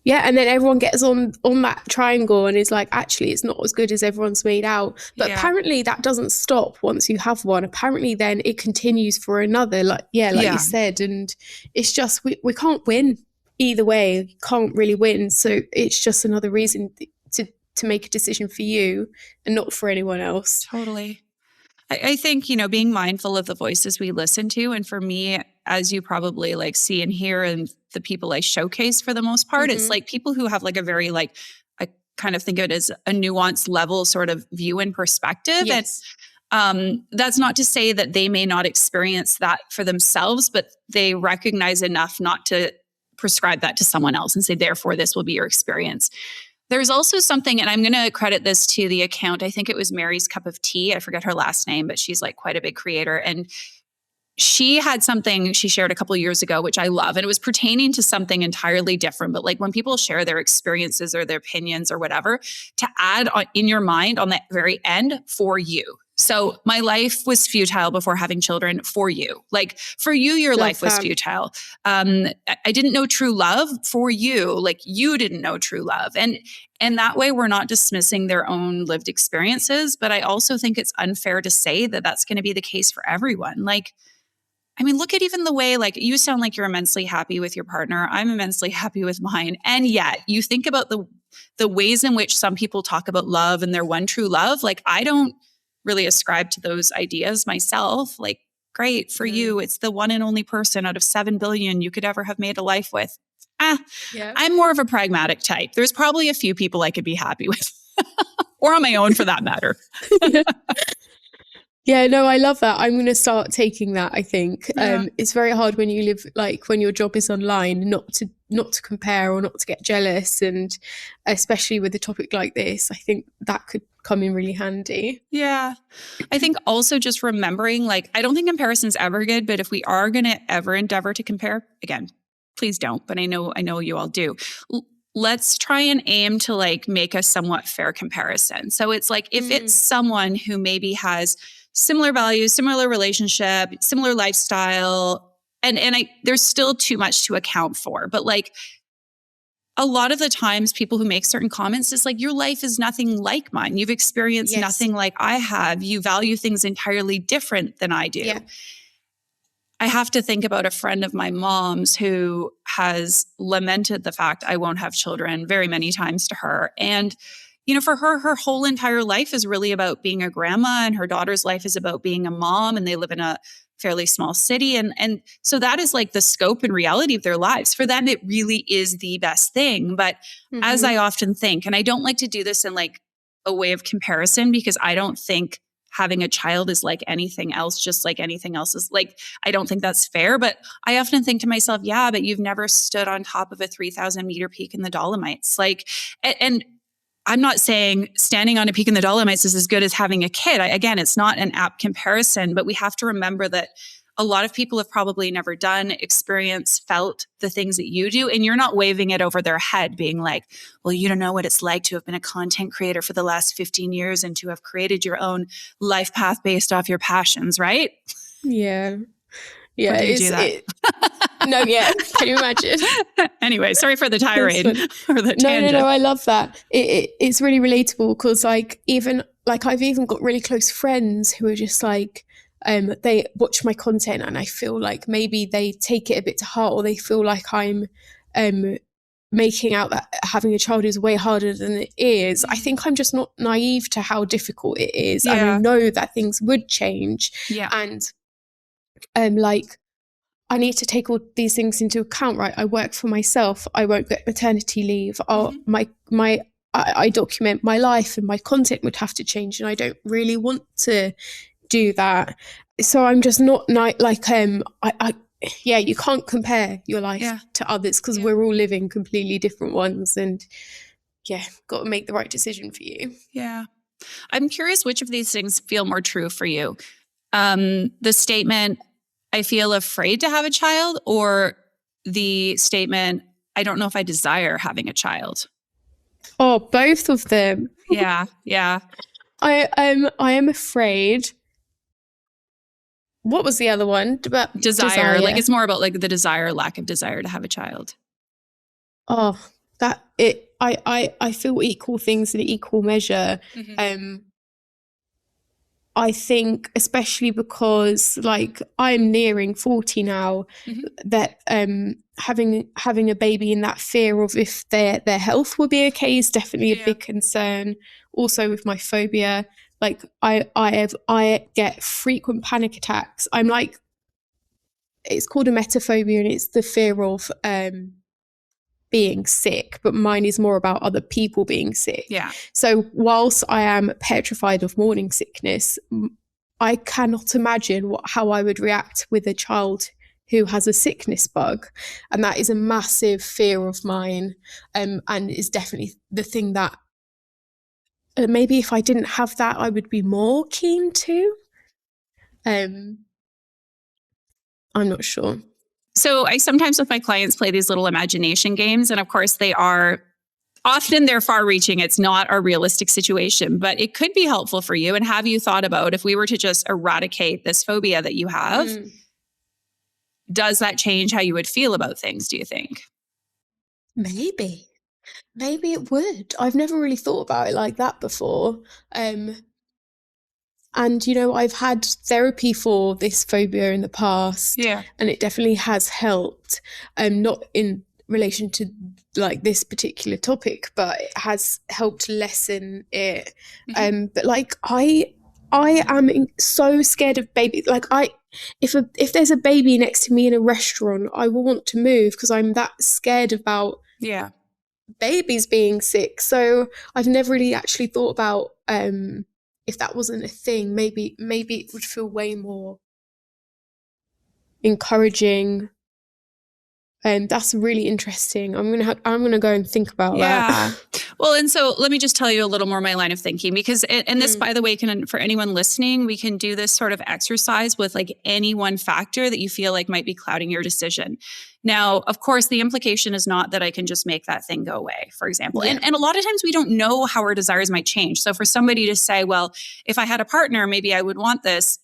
Yeah, and then everyone gets on that triangle and is like, actually, it's not as good as everyone's made out. But apparently that doesn't stop once you have one. Apparently then it continues for another, like you said. And it's just, we can't win either way. We can't really win. So it's just another reason to make a decision for you and not for anyone else. Totally. I think, you know, being mindful of the voices we listen to. And for me, as you probably like see and hear, and the people I showcase for the most part, it's like people who have like a very like, I kind of think of it as a nuanced level sort of view and perspective. And that's not to say that they may not experience that for themselves, but they recognize enough not to prescribe that to someone else and say, therefore, this will be your experience. There's also something, and I'm going to credit this to the account. I think it was Mary's Cup of Tea. I forget her last name, but she's like quite a big creator. And she had something she shared a couple of years ago, which I love. And it was pertaining to something entirely different. But like when people share their experiences or their opinions or whatever, to add on, in your mind on the very end, for you. So my life was futile before having children for you. Like for you, your life was futile. I didn't know true love for you. Like you didn't know true love. And that way we're not dismissing their own lived experiences. But I also think it's unfair to say that that's going to be the case for everyone. Like, I mean, look at even the way, like you sound like you're immensely happy with your partner. I'm immensely happy with mine. And yet you think about the ways in which some people talk about love and their one true love. Like I don't really ascribe to those ideas myself. Like, great for you. It's the one and only person out of 7 billion you could ever have made a life with. I'm more of a pragmatic type. There's probably a few people I could be happy with or on my own for that matter. Yeah, no, I love that. I'm going to start taking that, I think. It's very hard when you live, like when your job is online, not to compare or not to get jealous. And especially with a topic like this, I think that could come in really handy. Yeah. I think also just remembering, like, I don't think comparison's ever good, but if we are going to ever endeavor to compare, again, please don't, but I know you all do. Let's try and aim to like make a somewhat fair comparison. So it's like, if it's someone who maybe has similar values, similar relationship, similar lifestyle, and there's still too much to account for. But like a lot of the times people who make certain comments, it's like, your life is nothing like mine. You've experienced nothing like I have. You value things entirely different than I do. Yeah. I have to think about a friend of my mom's who has lamented the fact I won't have children very many times to her. And you know, for her whole entire life is really about being a grandma, and her daughter's life is about being a mom, and they live in a fairly small city. And so that is like the scope and reality of their lives. For them, it really is the best thing. But as I often think, and I don't like to do this in like a way of comparison, because I don't think having a child is like anything else, just like anything else is like, I don't think that's fair. But I often think to myself, yeah, but you've never stood on top of a 3,000 meter peak in the Dolomites. Like, and I'm not saying standing on a peak in the Dolomites is as good as having a kid. Again, it's not an apt comparison, but we have to remember that a lot of people have probably never done, experienced, felt the things that you do. And you're not waving it over their head being like, well, you don't know what it's like to have been a content creator for the last 15 years and to have created your own life path based off your passions, right? Yeah. Yeah. Or do you do that? No, yeah. Can you imagine? Anyway, sorry for the tirade or the tangent. No, I love that. It's really relatable because like I've even got really close friends who are just like, they watch my content and I feel like maybe they take it a bit to heart, or they feel like I'm making out that having a child is way harder than it is. I think I'm just not naive to how difficult it is. And I know that things would change. And like, I need to take all these things into account, right? I work for myself. I won't get maternity leave. I document my life, and my content would have to change, and I don't really want to do that. So I'm just not you can't compare your life to others, because we're all living completely different ones, and got to make the right decision for you. Yeah. I'm curious which of these things feel more true for you. The statement, I feel afraid to have a child, or the statement, I don't know if I desire having a child? Oh, both of them. Yeah. I am afraid. What was the other one? About desire. Like, it's more about like the desire, lack of desire to have a child. Oh, I feel equal things in equal measure. I think, especially because like I'm nearing 40 now, that having a baby in that fear of if their health will be okay is definitely a big concern. Also with my phobia, like I get frequent panic attacks. I'm like, it's called emetophobia, and it's the fear of being sick, but mine is more about other people being sick. Yeah. So whilst I am petrified of morning sickness, I cannot imagine how I would react with a child who has a sickness bug. And that is a massive fear of mine, and is definitely the thing that maybe if I didn't have that, I would be more keen to. I'm not sure. So I sometimes with my clients play these little imagination games. And of course they're far reaching. It's not a realistic situation, but it could be helpful for you. And have you thought about, if we were to just eradicate this phobia that you have, does that change how you would feel about things, do you think? Maybe it would. I've never really thought about it like that before. And, I've had therapy for this phobia in the past. Yeah. And it definitely has helped. Not in relation to like this particular topic, but it has helped lessen it. But like I am so scared of babies. Like if there's a baby next to me in a restaurant, I will want to move because I'm that scared about babies being sick. So I've never really actually thought about if that wasn't a thing, maybe it would feel way more encouraging. And that's really interesting. I'm gonna go and think about that. Well, and so let me just tell you a little more my line of thinking, because and this, by the way, for anyone listening, we can do this sort of exercise with like any one factor that you feel like might be clouding your decision. Now, of course, the implication is not that I can just make that thing go away, for example. And a lot of times we don't know how our desires might change. So for somebody to say, well, if I had a partner, maybe I would want this,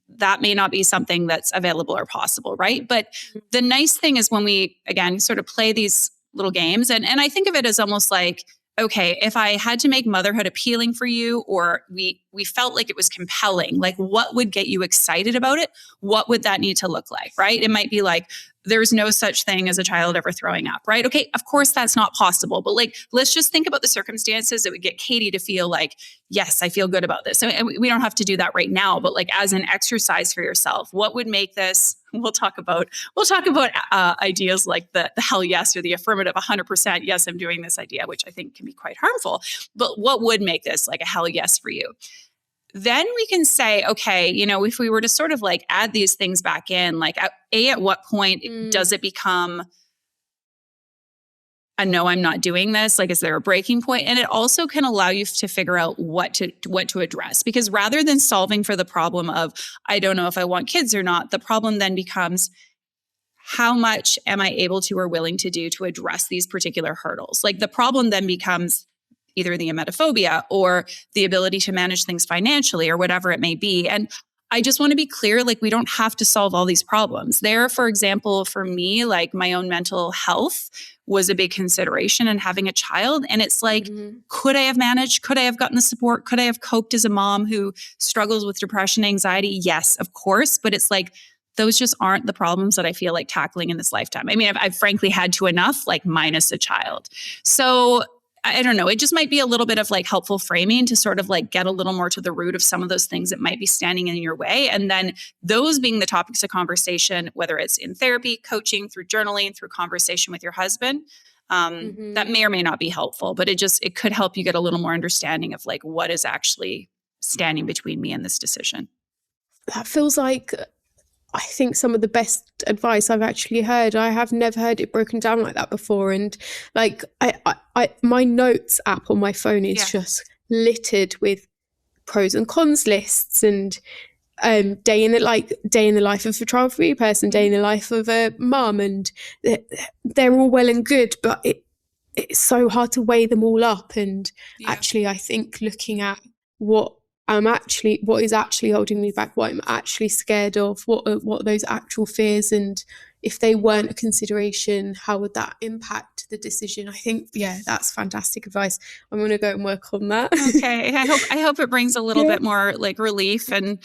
that may not be something that's available or possible, right? But the nice thing is when we, again, sort of play these little games, and I think of it as almost like, okay, if I had to make motherhood appealing for you, or we felt like it was compelling, like what would get you excited about it? What would that need to look like, right? It might be like, there's no such thing as a child ever throwing up, right? Okay, of course that's not possible, but like, let's just think about the circumstances that would get Katie to feel like, yes, I feel good about this. So we don't have to do that right now, but like as an exercise for yourself, what would make this? We'll talk about ideas like the hell yes, or the affirmative 100% yes, I'm doing this idea, which I think can be quite harmful. But what would make this like a hell yes for you? Then we can say, okay, if we were to sort of like add these things back in, like at what point does it become a no, I'm not doing this? Like, is there a breaking point? And it also can allow you to figure out what to address, because rather than solving for the problem of, I don't know if I want kids or not, the problem then becomes, how much am I able to or willing to do to address these particular hurdles? Like the problem then becomes either the emetophobia or the ability to manage things financially or whatever it may be. And I just want to be clear, like we don't have to solve all these problems. There, for example, for me, like my own mental health was a big consideration in having a child. And it's like, could I have managed? Could I have gotten the support? Could I have coped as a mom who struggles with depression, anxiety? Yes, of course. But it's like, those just aren't the problems that I feel like tackling in this lifetime. I mean, I've frankly had to enough, like minus a child. So I don't know. It just might be a little bit of like helpful framing to sort of like get a little more to the root of some of those things that might be standing in your way. And then those being the topics of conversation, whether it's in therapy, coaching, through journaling, through conversation with your husband, that may or may not be helpful, but it could help you get a little more understanding of like what is actually standing between me and this decision. That feels like, I think, some of the best advice I've actually heard. I have never heard it broken down like that before. And like, my notes app on my phone is just littered with pros and cons lists and day in the life of a child-free person, day in the life of a mum, and they're all well and good, but it's so hard to weigh them all up. And actually, I think looking at what is actually holding me back, what I'm actually scared of, what are those actual fears, and if they weren't a consideration, how would that impact the decision? I think, that's fantastic advice. I'm going to go and work on that. Okay. I hope it brings a little bit more like relief, and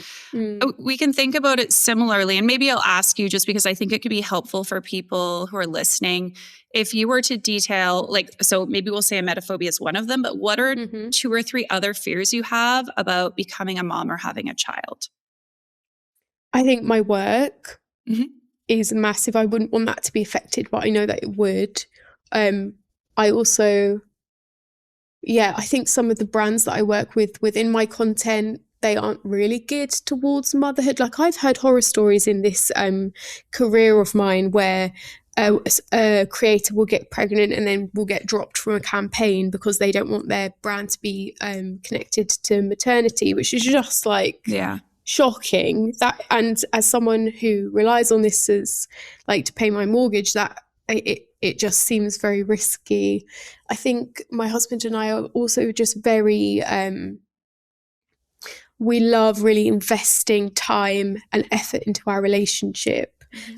we can think about it similarly. And maybe I'll ask you, just because I think it could be helpful for people who are listening, if you were to detail, like, so maybe we'll say emetophobia is one of them, but what are 2 or 3 other fears you have about becoming a mom or having a child? I think my work is massive. I wouldn't want that to be affected, but I know that it would. I also, I think some of the brands that I work with within my content, they aren't really geared towards motherhood. Like, I've heard horror stories in this career of mine where a creator will get pregnant and then will get dropped from a campaign because they don't want their brand to be connected to maternity, which is just like shocking. That, and as someone who relies on this as like to pay my mortgage, that it just seems very risky. I think my husband and I are also just very we love really investing time and effort into our relationship.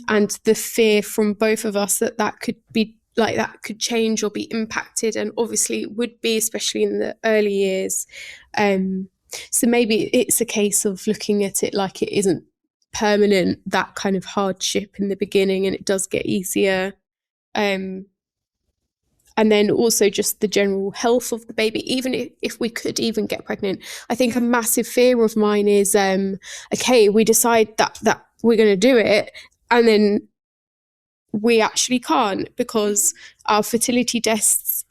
And the fear from both of us that could be like, that could change or be impacted, and obviously it would be, especially in the early years. So maybe it's a case of looking at it like it isn't permanent, that kind of hardship in the beginning, and it does get easier. And then also just the general health of the baby, even if we could even get pregnant. I think a massive fear of mine is, okay, we decide that we're going to do it, and then we actually can't because our fertility tests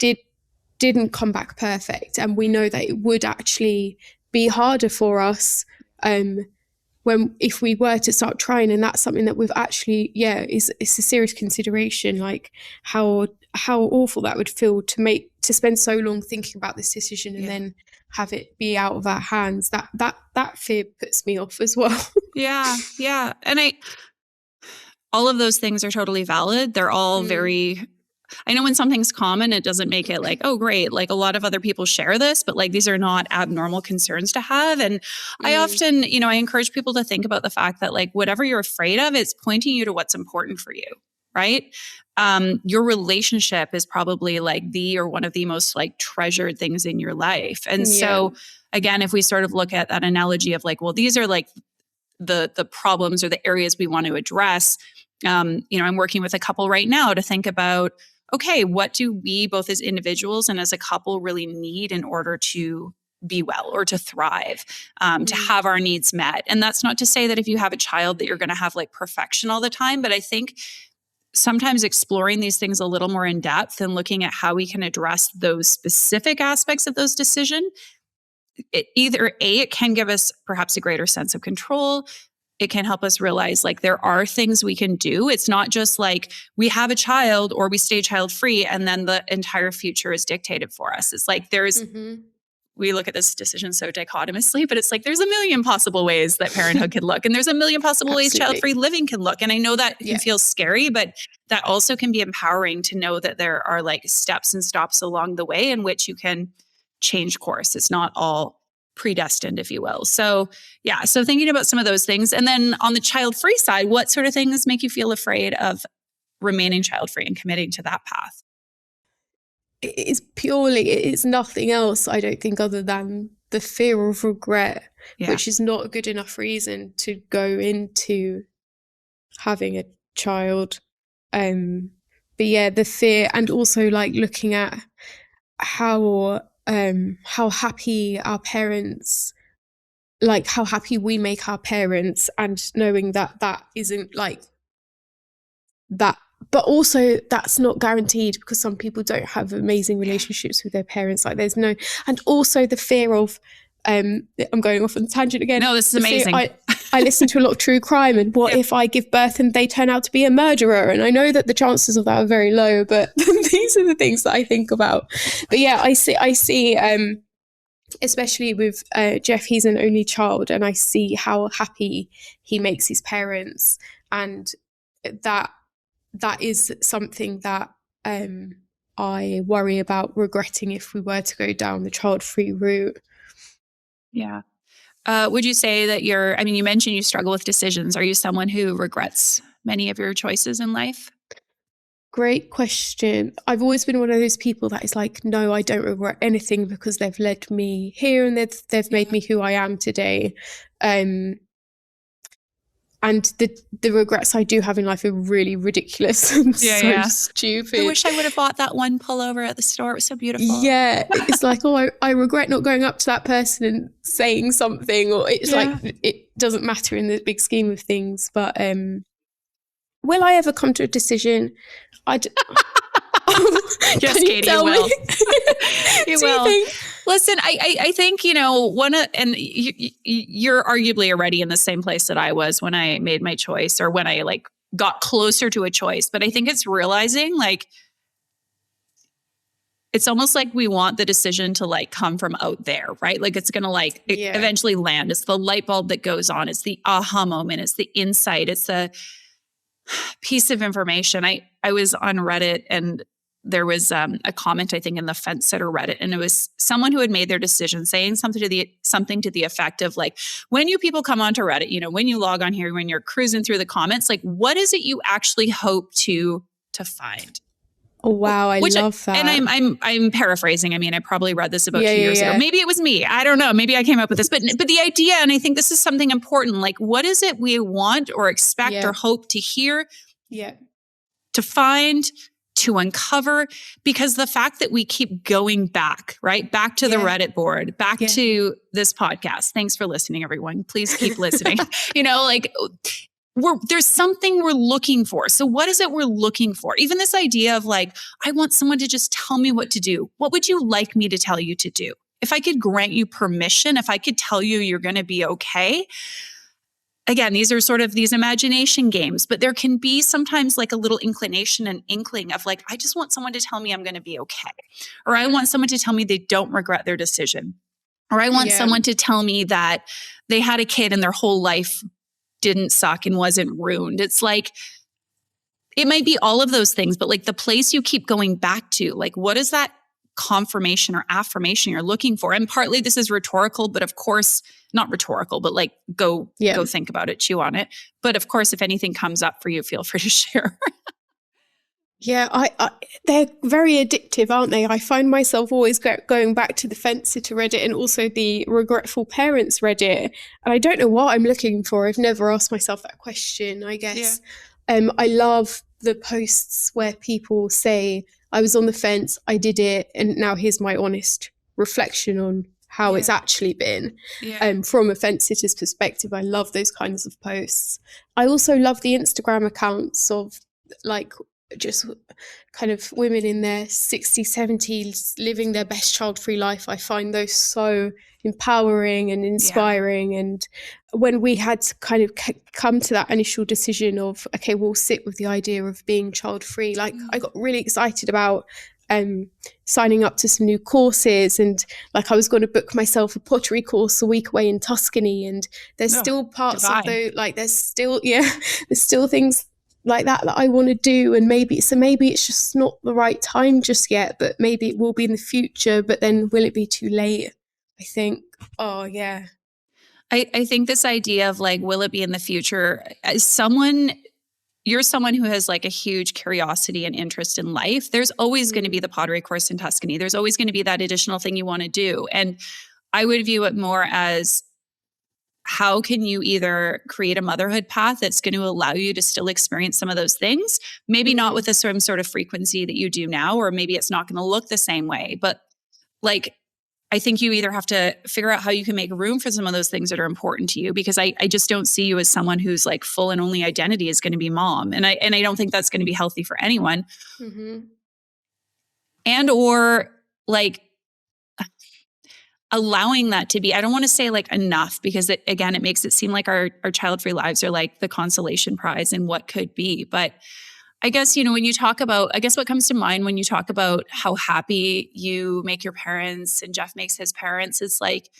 didn't come back perfect. And we know that it would actually be harder for us if we were to start trying. And that's something that we've actually, it's a serious consideration, like how awful that would feel to spend so long thinking about this decision and then have it be out of our hands. That fear puts me off as well. Yeah. And all of those things are totally valid. They're all very, I know when something's common, it doesn't make it like, oh, great, like a lot of other people share this, but like these are not abnormal concerns to have. And I often, I encourage people to think about the fact that like whatever you're afraid of, it's pointing you to what's important for you, right? Your relationship is probably like one of the most like treasured things in your life. And so again, if we sort of look at that analogy of like, well, these are like the problems or the areas we want to address. I'm working with a couple right now to think about, okay, what do we both as individuals and as a couple really need in order to be well or to thrive, to have our needs met? And that's not to say that if you have a child that you're going to have like perfection all the time, but I think sometimes exploring these things a little more in depth and looking at how we can address those specific aspects of those decisions, it can give us perhaps a greater sense of control. It can help us realize like there are things we can do. It's not just like we have a child or we stay child free and then the entire future is dictated for us. It's like we look at this decision so dichotomously, but it's like there's a million possible ways that parenthood could look, and there's a million possible ways child-free living can look. And I know that can feel scary, but that also can be empowering to know that there are like steps and stops along the way in which you can change course. It's not all predestined, if you will. So thinking about some of those things. And then on the child-free side, what sort of things make you feel afraid of remaining child-free and committing to that path? It's nothing else, I don't think, other than the fear of regret, which is not a good enough reason to go into having a child. But yeah, the fear, and also like looking at how happy our parents, like how happy we make our parents, and knowing that that isn't like that, but also that's not guaranteed, because some people don't have amazing relationships with their parents. Like there's no, and also the fear of, I'm going off on a tangent again. No, this is amazing. I listen to a lot of true crime, and what if I give birth and they turn out to be a murderer? And I know that the chances of that are very low, but these are the things that I think about. But yeah, I see, especially with Jeff, he's an only child, and I see how happy he makes his parents, and that is something that I worry about regretting if we were to go down the child-free route. Yeah. Would you say that you mentioned you struggle with decisions. Are you someone who regrets many of your choices in life? Great question. I've always been one of those people that is like, no, I don't regret anything, because they've led me here and they've made me who I am today. And the regrets I do have in life are really ridiculous and stupid. I wish I would have bought that one pullover at the store. It was so beautiful. Yeah. It's like, oh, I regret not going up to that person and saying something, or it's like, it doesn't matter in the big scheme of things. But will I ever come to a decision? Yes, Katie, you will. You will. Listen, I think, and you're arguably already in the same place that I was when I made my choice, or when I like got closer to a choice. But I think it's realizing, like, it's almost like we want the decision to like come from out there, right? Like it's going to eventually land. It's the light bulb that goes on. It's the aha moment. It's the insight. It's the piece of information. I was on Reddit, and there was a comment, I think, in the Fence Sitter Reddit, and it was someone who had made their decision saying something to the effect of like, when you people come onto Reddit, when you log on here, when you're cruising through the comments, like, what is it you actually hope to find? Oh, wow. I love that. And I'm paraphrasing. I mean, I probably read this about 2 years ago. Maybe it was me. I don't know. Maybe I came up with this, but the idea, and I think this is something important, like, what is it we want or expect or hope to hear, to find, to uncover? Because the fact that we keep going back, right? Back to the Reddit board, back to this podcast. Thanks for listening, everyone. Please keep listening. There's something we're looking for. So what is it we're looking for? Even this idea of like, I want someone to just tell me what to do. What would you like me to tell you to do? If I could grant you permission, if I could tell you you're going to be okay. Again, these are sort of these imagination games, but there can be sometimes like a little inclination and inkling of like, I just want someone to tell me I'm going to be okay. Or I want someone to tell me they don't regret their decision. Or I want someone to tell me that they had a kid and their whole life didn't suck and wasn't ruined. It's like, it might be all of those things, but like the place you keep going back to, like, what is that confirmation or affirmation you're looking for? And partly this is rhetorical, but of course, not rhetorical, but like go think about it, chew on it. But of course, if anything comes up for you, feel free to share. Yeah, they're very addictive, aren't they? I find myself always going back to the Fence Sitter Reddit and also the Regretful Parents Reddit. And I don't know what I'm looking for. I've never asked myself that question, I guess. I love the posts where people say, I was on the fence, I did it, and now here's my honest reflection on how it's actually been. From a fence sitter's perspective, I love those kinds of posts. I also love the Instagram accounts of like just kind of women in their 60s, 70s living their best child-free life. I find those so empowering and inspiring. And when we had to kind of come to that initial decision of, okay, we'll sit with the idea of being child-free, like I got really excited about signing up to some new courses, and like I was going to book myself a pottery course a week away in Tuscany, and there's still parts of those, like there's still things like that I want to do, and maybe it's just not the right time just yet, but maybe it will be in the future. But then will it be too late? I think. I think this idea of like, will it be in the future? You're someone who has like a huge curiosity and interest in life. There's always going to be the pottery course in Tuscany. There's always going to be that additional thing you want to do. And I would view it more as, how can you either create a motherhood path that's going to allow you to still experience some of those things, maybe not with the same sort of frequency that you do now, or maybe it's not going to look the same way. But like, I think you either have to figure out how you can make room for some of those things that are important to you, because I just don't see you as someone whose like full and only identity is going to be mom. And I don't think that's going to be healthy for anyone. And or like allowing that to be, I don't want to say like enough, because it makes it seem like our child-free lives are like the consolation prize in what could be. But I guess, when you talk about, I guess what comes to mind when you talk about how happy you make your parents and Jeff makes his parents, is like,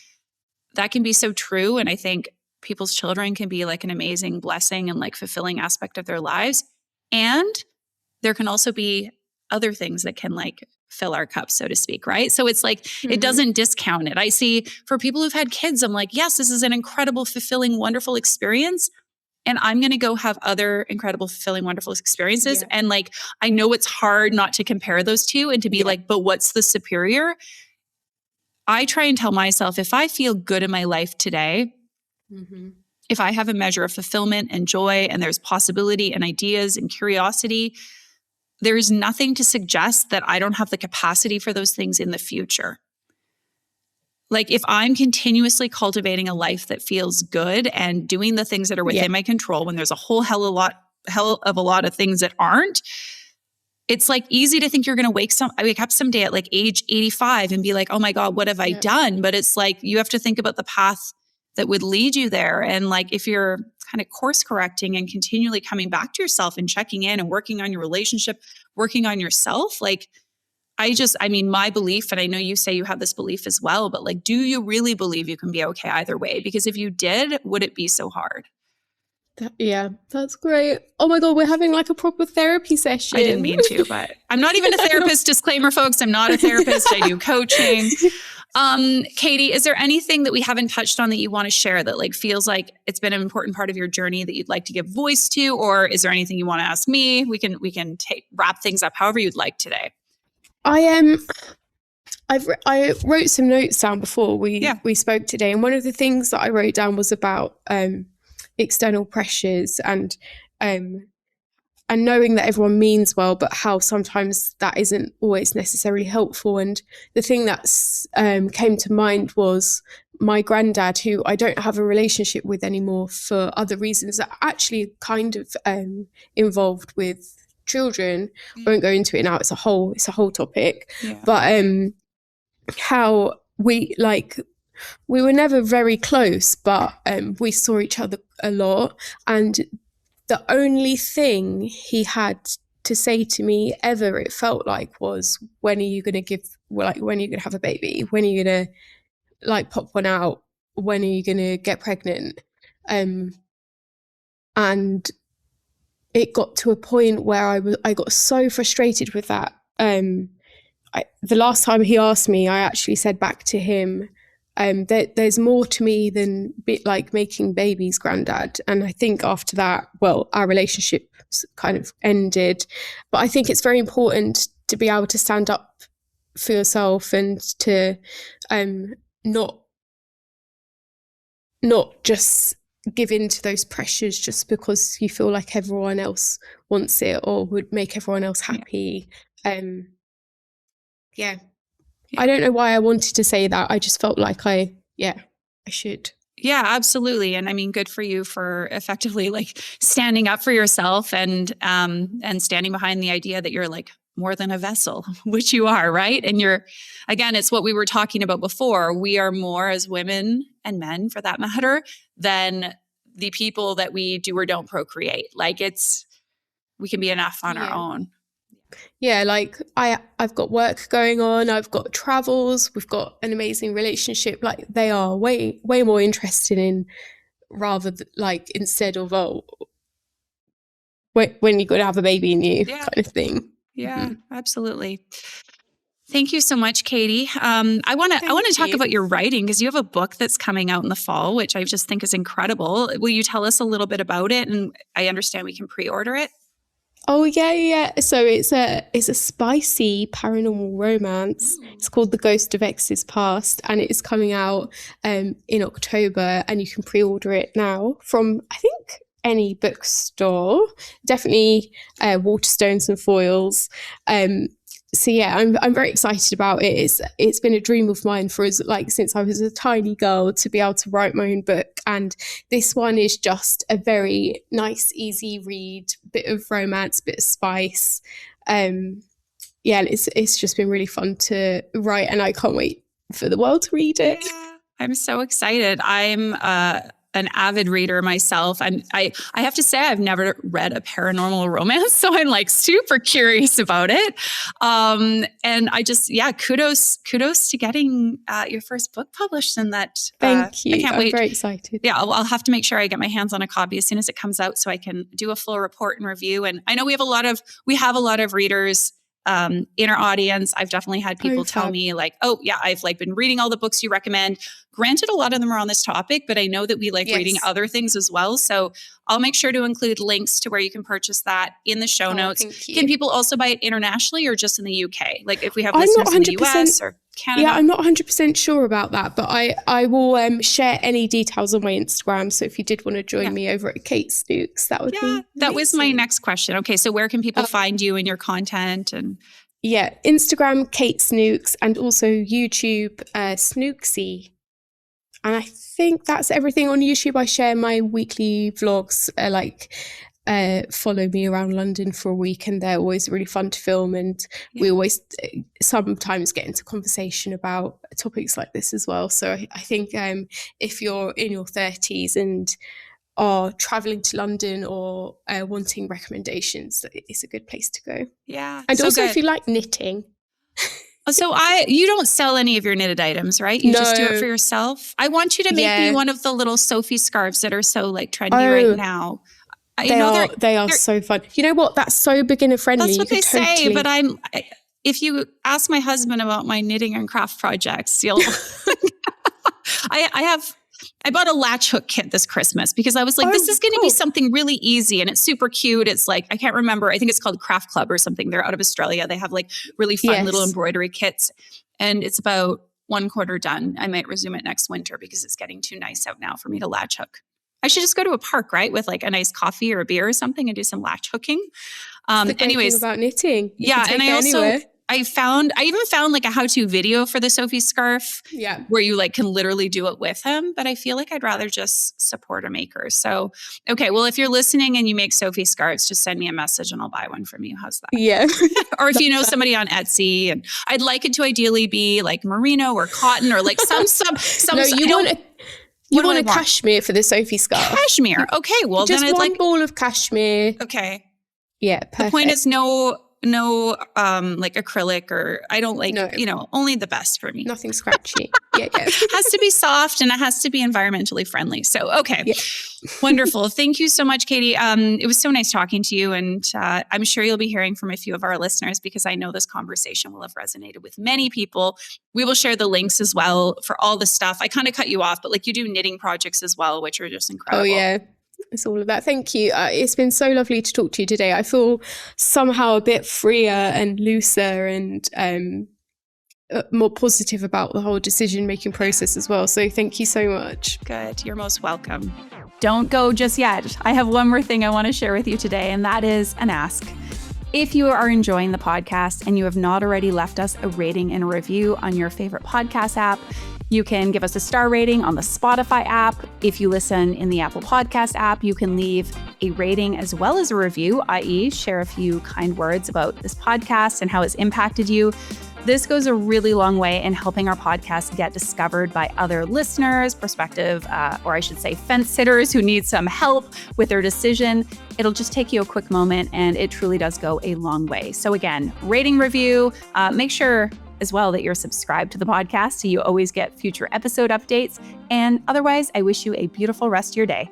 that can be so true. And I think people's children can be like an amazing blessing and like fulfilling aspect of their lives. And there can also be other things that can like fill our cup, so to speak, right? So it's like, it doesn't discount it. I see for people who've had kids, I'm like, yes, this is an incredible, fulfilling, wonderful experience. And I'm going to go have other incredible, fulfilling, wonderful experiences. Yeah. And like, I know it's hard not to compare those two and to be like, but what's the superior? I try and tell myself, if I feel good in my life today, if I have a measure of fulfillment and joy, and there's possibility and ideas and curiosity, there's nothing to suggest that I don't have the capacity for those things in the future. Like, if I'm continuously cultivating a life that feels good and doing the things that are within my control, when there's a whole hell of a lot of things that aren't, it's like easy to think you're going to wake up someday at like age 85 and be like, oh my God, what have I done? But it's like, you have to think about the path that would lead you there. And like, if you're kind of course correcting and continually coming back to yourself and checking in and working on your relationship, working on yourself, like, my belief, and I know you say you have this belief as well, but like, do you really believe you can be okay either way? Because if you did, would it be so hard? That's great. Oh my God, we're having like a proper therapy session. I didn't mean to, but I'm not even a therapist. Disclaimer, folks, I'm not a therapist. I do coaching. Katie, is there anything that we haven't touched on that you want to share that like feels like it's been an important part of your journey that you'd like to give voice to? Or is there anything you want to ask me? We can wrap things up however you'd like today. I wrote some notes down before we spoke today, and one of the things that I wrote down was about external pressures and knowing that everyone means well, but how sometimes that isn't always necessarily helpful. And the thing that came to mind was my granddad, who I don't have a relationship with anymore for other reasons that are actually kind of involved with children. I won't go into it now. It's a whole topic. But how we were never very close, but we saw each other a lot. And the only thing he had to say to me ever, it felt like, was, when are you going to have a baby? When are you going to like pop one out? When are you going to get pregnant? And it got to a point where I got so frustrated with that. The last time he asked me, I actually said back to him, there's more to me than making babies, Granddad. And I think after that, well, our relationship kind of ended. But I think it's very important to be able to stand up for yourself and to not just give in to those pressures just because you feel like everyone else wants it or would make everyone else happy. I don't know why I wanted to say that. I just felt like I should. Yeah, absolutely. And I mean, good for you for effectively like standing up for yourself and standing behind the idea that you're like more than a vessel, which you are, right? And again, it's what we were talking about before. We are more, as women and men for that matter, than the people that we do or don't procreate. Like we can be enough on our own. Yeah, like I've got work going on, I've got travels, we've got an amazing relationship. Like, they are way more interested in, rather than, like, instead of when you're going to have a baby in you, kind of thing. Yeah, absolutely. Thank you so much, Katie. I want to talk about your writing, because you have a book that's coming out in the fall, which I just think is incredible. Will you tell us a little bit about it? And I understand we can pre-order it. Oh yeah. So it's a spicy paranormal romance. It's called The Ghost of Ex's Past, and it is coming out in October, and you can pre-order it now from, I think, any bookstore. Definitely Waterstones and Foils. So yeah, I'm very excited about it. It's been a dream of mine since I was a tiny girl to be able to write my own book, and this one is just a very nice, easy read, bit of romance, bit of spice. It's just been really fun to write, and I can't wait for the world to read it. Yeah, I'm so excited. I'm an avid reader myself. And I have to say, I've never read a paranormal romance. So I'm like super curious about it. And I just, kudos to getting your first book published, and that. Thank you. I can't wait. I'm very excited. Yeah, I'll have to make sure I get my hands on a copy as soon as it comes out so I can do a full report and review. And I know we have a lot of readers in our audience. I've definitely had people tell me like, oh yeah, I've been reading all the books you recommend. Granted, a lot of them are on this topic, but I know that we like reading other things as well. So I'll make sure to include links to where you can purchase that in the show notes. Can people also buy it internationally or just in the UK? Like if we have listeners in the US or Canada? Yeah, I'm not 100% sure about that, but I will share any details on my Instagram. So if you did want to join me over at Kate Snooks, that would be amazing. That was my next question. Okay, so where can people find you and your content? And Instagram, Kate Snooks, and also YouTube, Snooksy. And I think that's everything on YouTube. I share my weekly vlogs, follow me around London for a week, and they're always really fun to film. And we always sometimes get into conversation about topics like this as well. So I think if you're in your 30s and are traveling to London or wanting recommendations, it's a good place to go. Yeah. And also if you like knitting. So you don't sell any of your knitted items, right? You just do it for yourself. I want you to make me one of the little Sophie scarves that are so trendy right now. They are so fun. You know what? That's so beginner friendly. That's what they say, but if you ask my husband about my knitting and craft projects, you'll I bought a latch hook kit this Christmas because I was like, this is going to be something really easy, and it's super cute. It's I can't remember. I think it's called Craft Club or something. They're out of Australia. They have really fun little embroidery kits, and it's about 1/4 done. I might resume it next winter because it's getting too nice out now for me to latch hook. I should just go to a park, right? With a nice coffee or a beer or something and do some latch hooking. Anyways, about knitting. And I even found a how-to video for the Sophie scarf where you can literally do it with him, but I feel like I'd rather just support a maker. So, okay, well, if you're listening and you make Sophie scarves, just send me a message and I'll buy one from you. How's that? Yeah. Or if you know somebody on Etsy, and I'd like it to ideally be merino or cotton or some. No, you want a cashmere for the Sophie scarf. Cashmere. Okay, well just then it's one ball of cashmere. Okay. Yeah, perfect. The point is no acrylic, or I don't only the best for me. Nothing scratchy. Yeah. It has to be soft and it has to be environmentally friendly. So, okay. Yeah. Wonderful. Thank you so much, Katie. It was so nice talking to you, and I'm sure you'll be hearing from a few of our listeners because I know this conversation will have resonated with many people. We will share the links as well for all the stuff. I kind of cut you off, but you do knitting projects as well, which are just incredible. Oh, yeah. It's all of that. Thank you. It's been so lovely to talk to you today. I feel somehow a bit freer and looser and more positive about the whole decision-making process as well. So thank you so much. Good. You're most welcome. Don't go just yet. I have one more thing I want to share with you today, and that is an ask. If you are enjoying the podcast and you have not already left us a rating and a review on your favorite podcast app, you can give us a star rating on the Spotify app. If you listen in the Apple Podcast app, you can leave a rating as well as a review, i.e. share a few kind words about this podcast and how it's impacted you. This goes a really long way in helping our podcast get discovered by other listeners, prospective, or I should say fence sitters who need some help with their decision. It'll just take you a quick moment, and it truly does go a long way. So again, rating, review, make sure as well that you're subscribed to the podcast so you always get future episode updates. And otherwise, I wish you a beautiful rest of your day.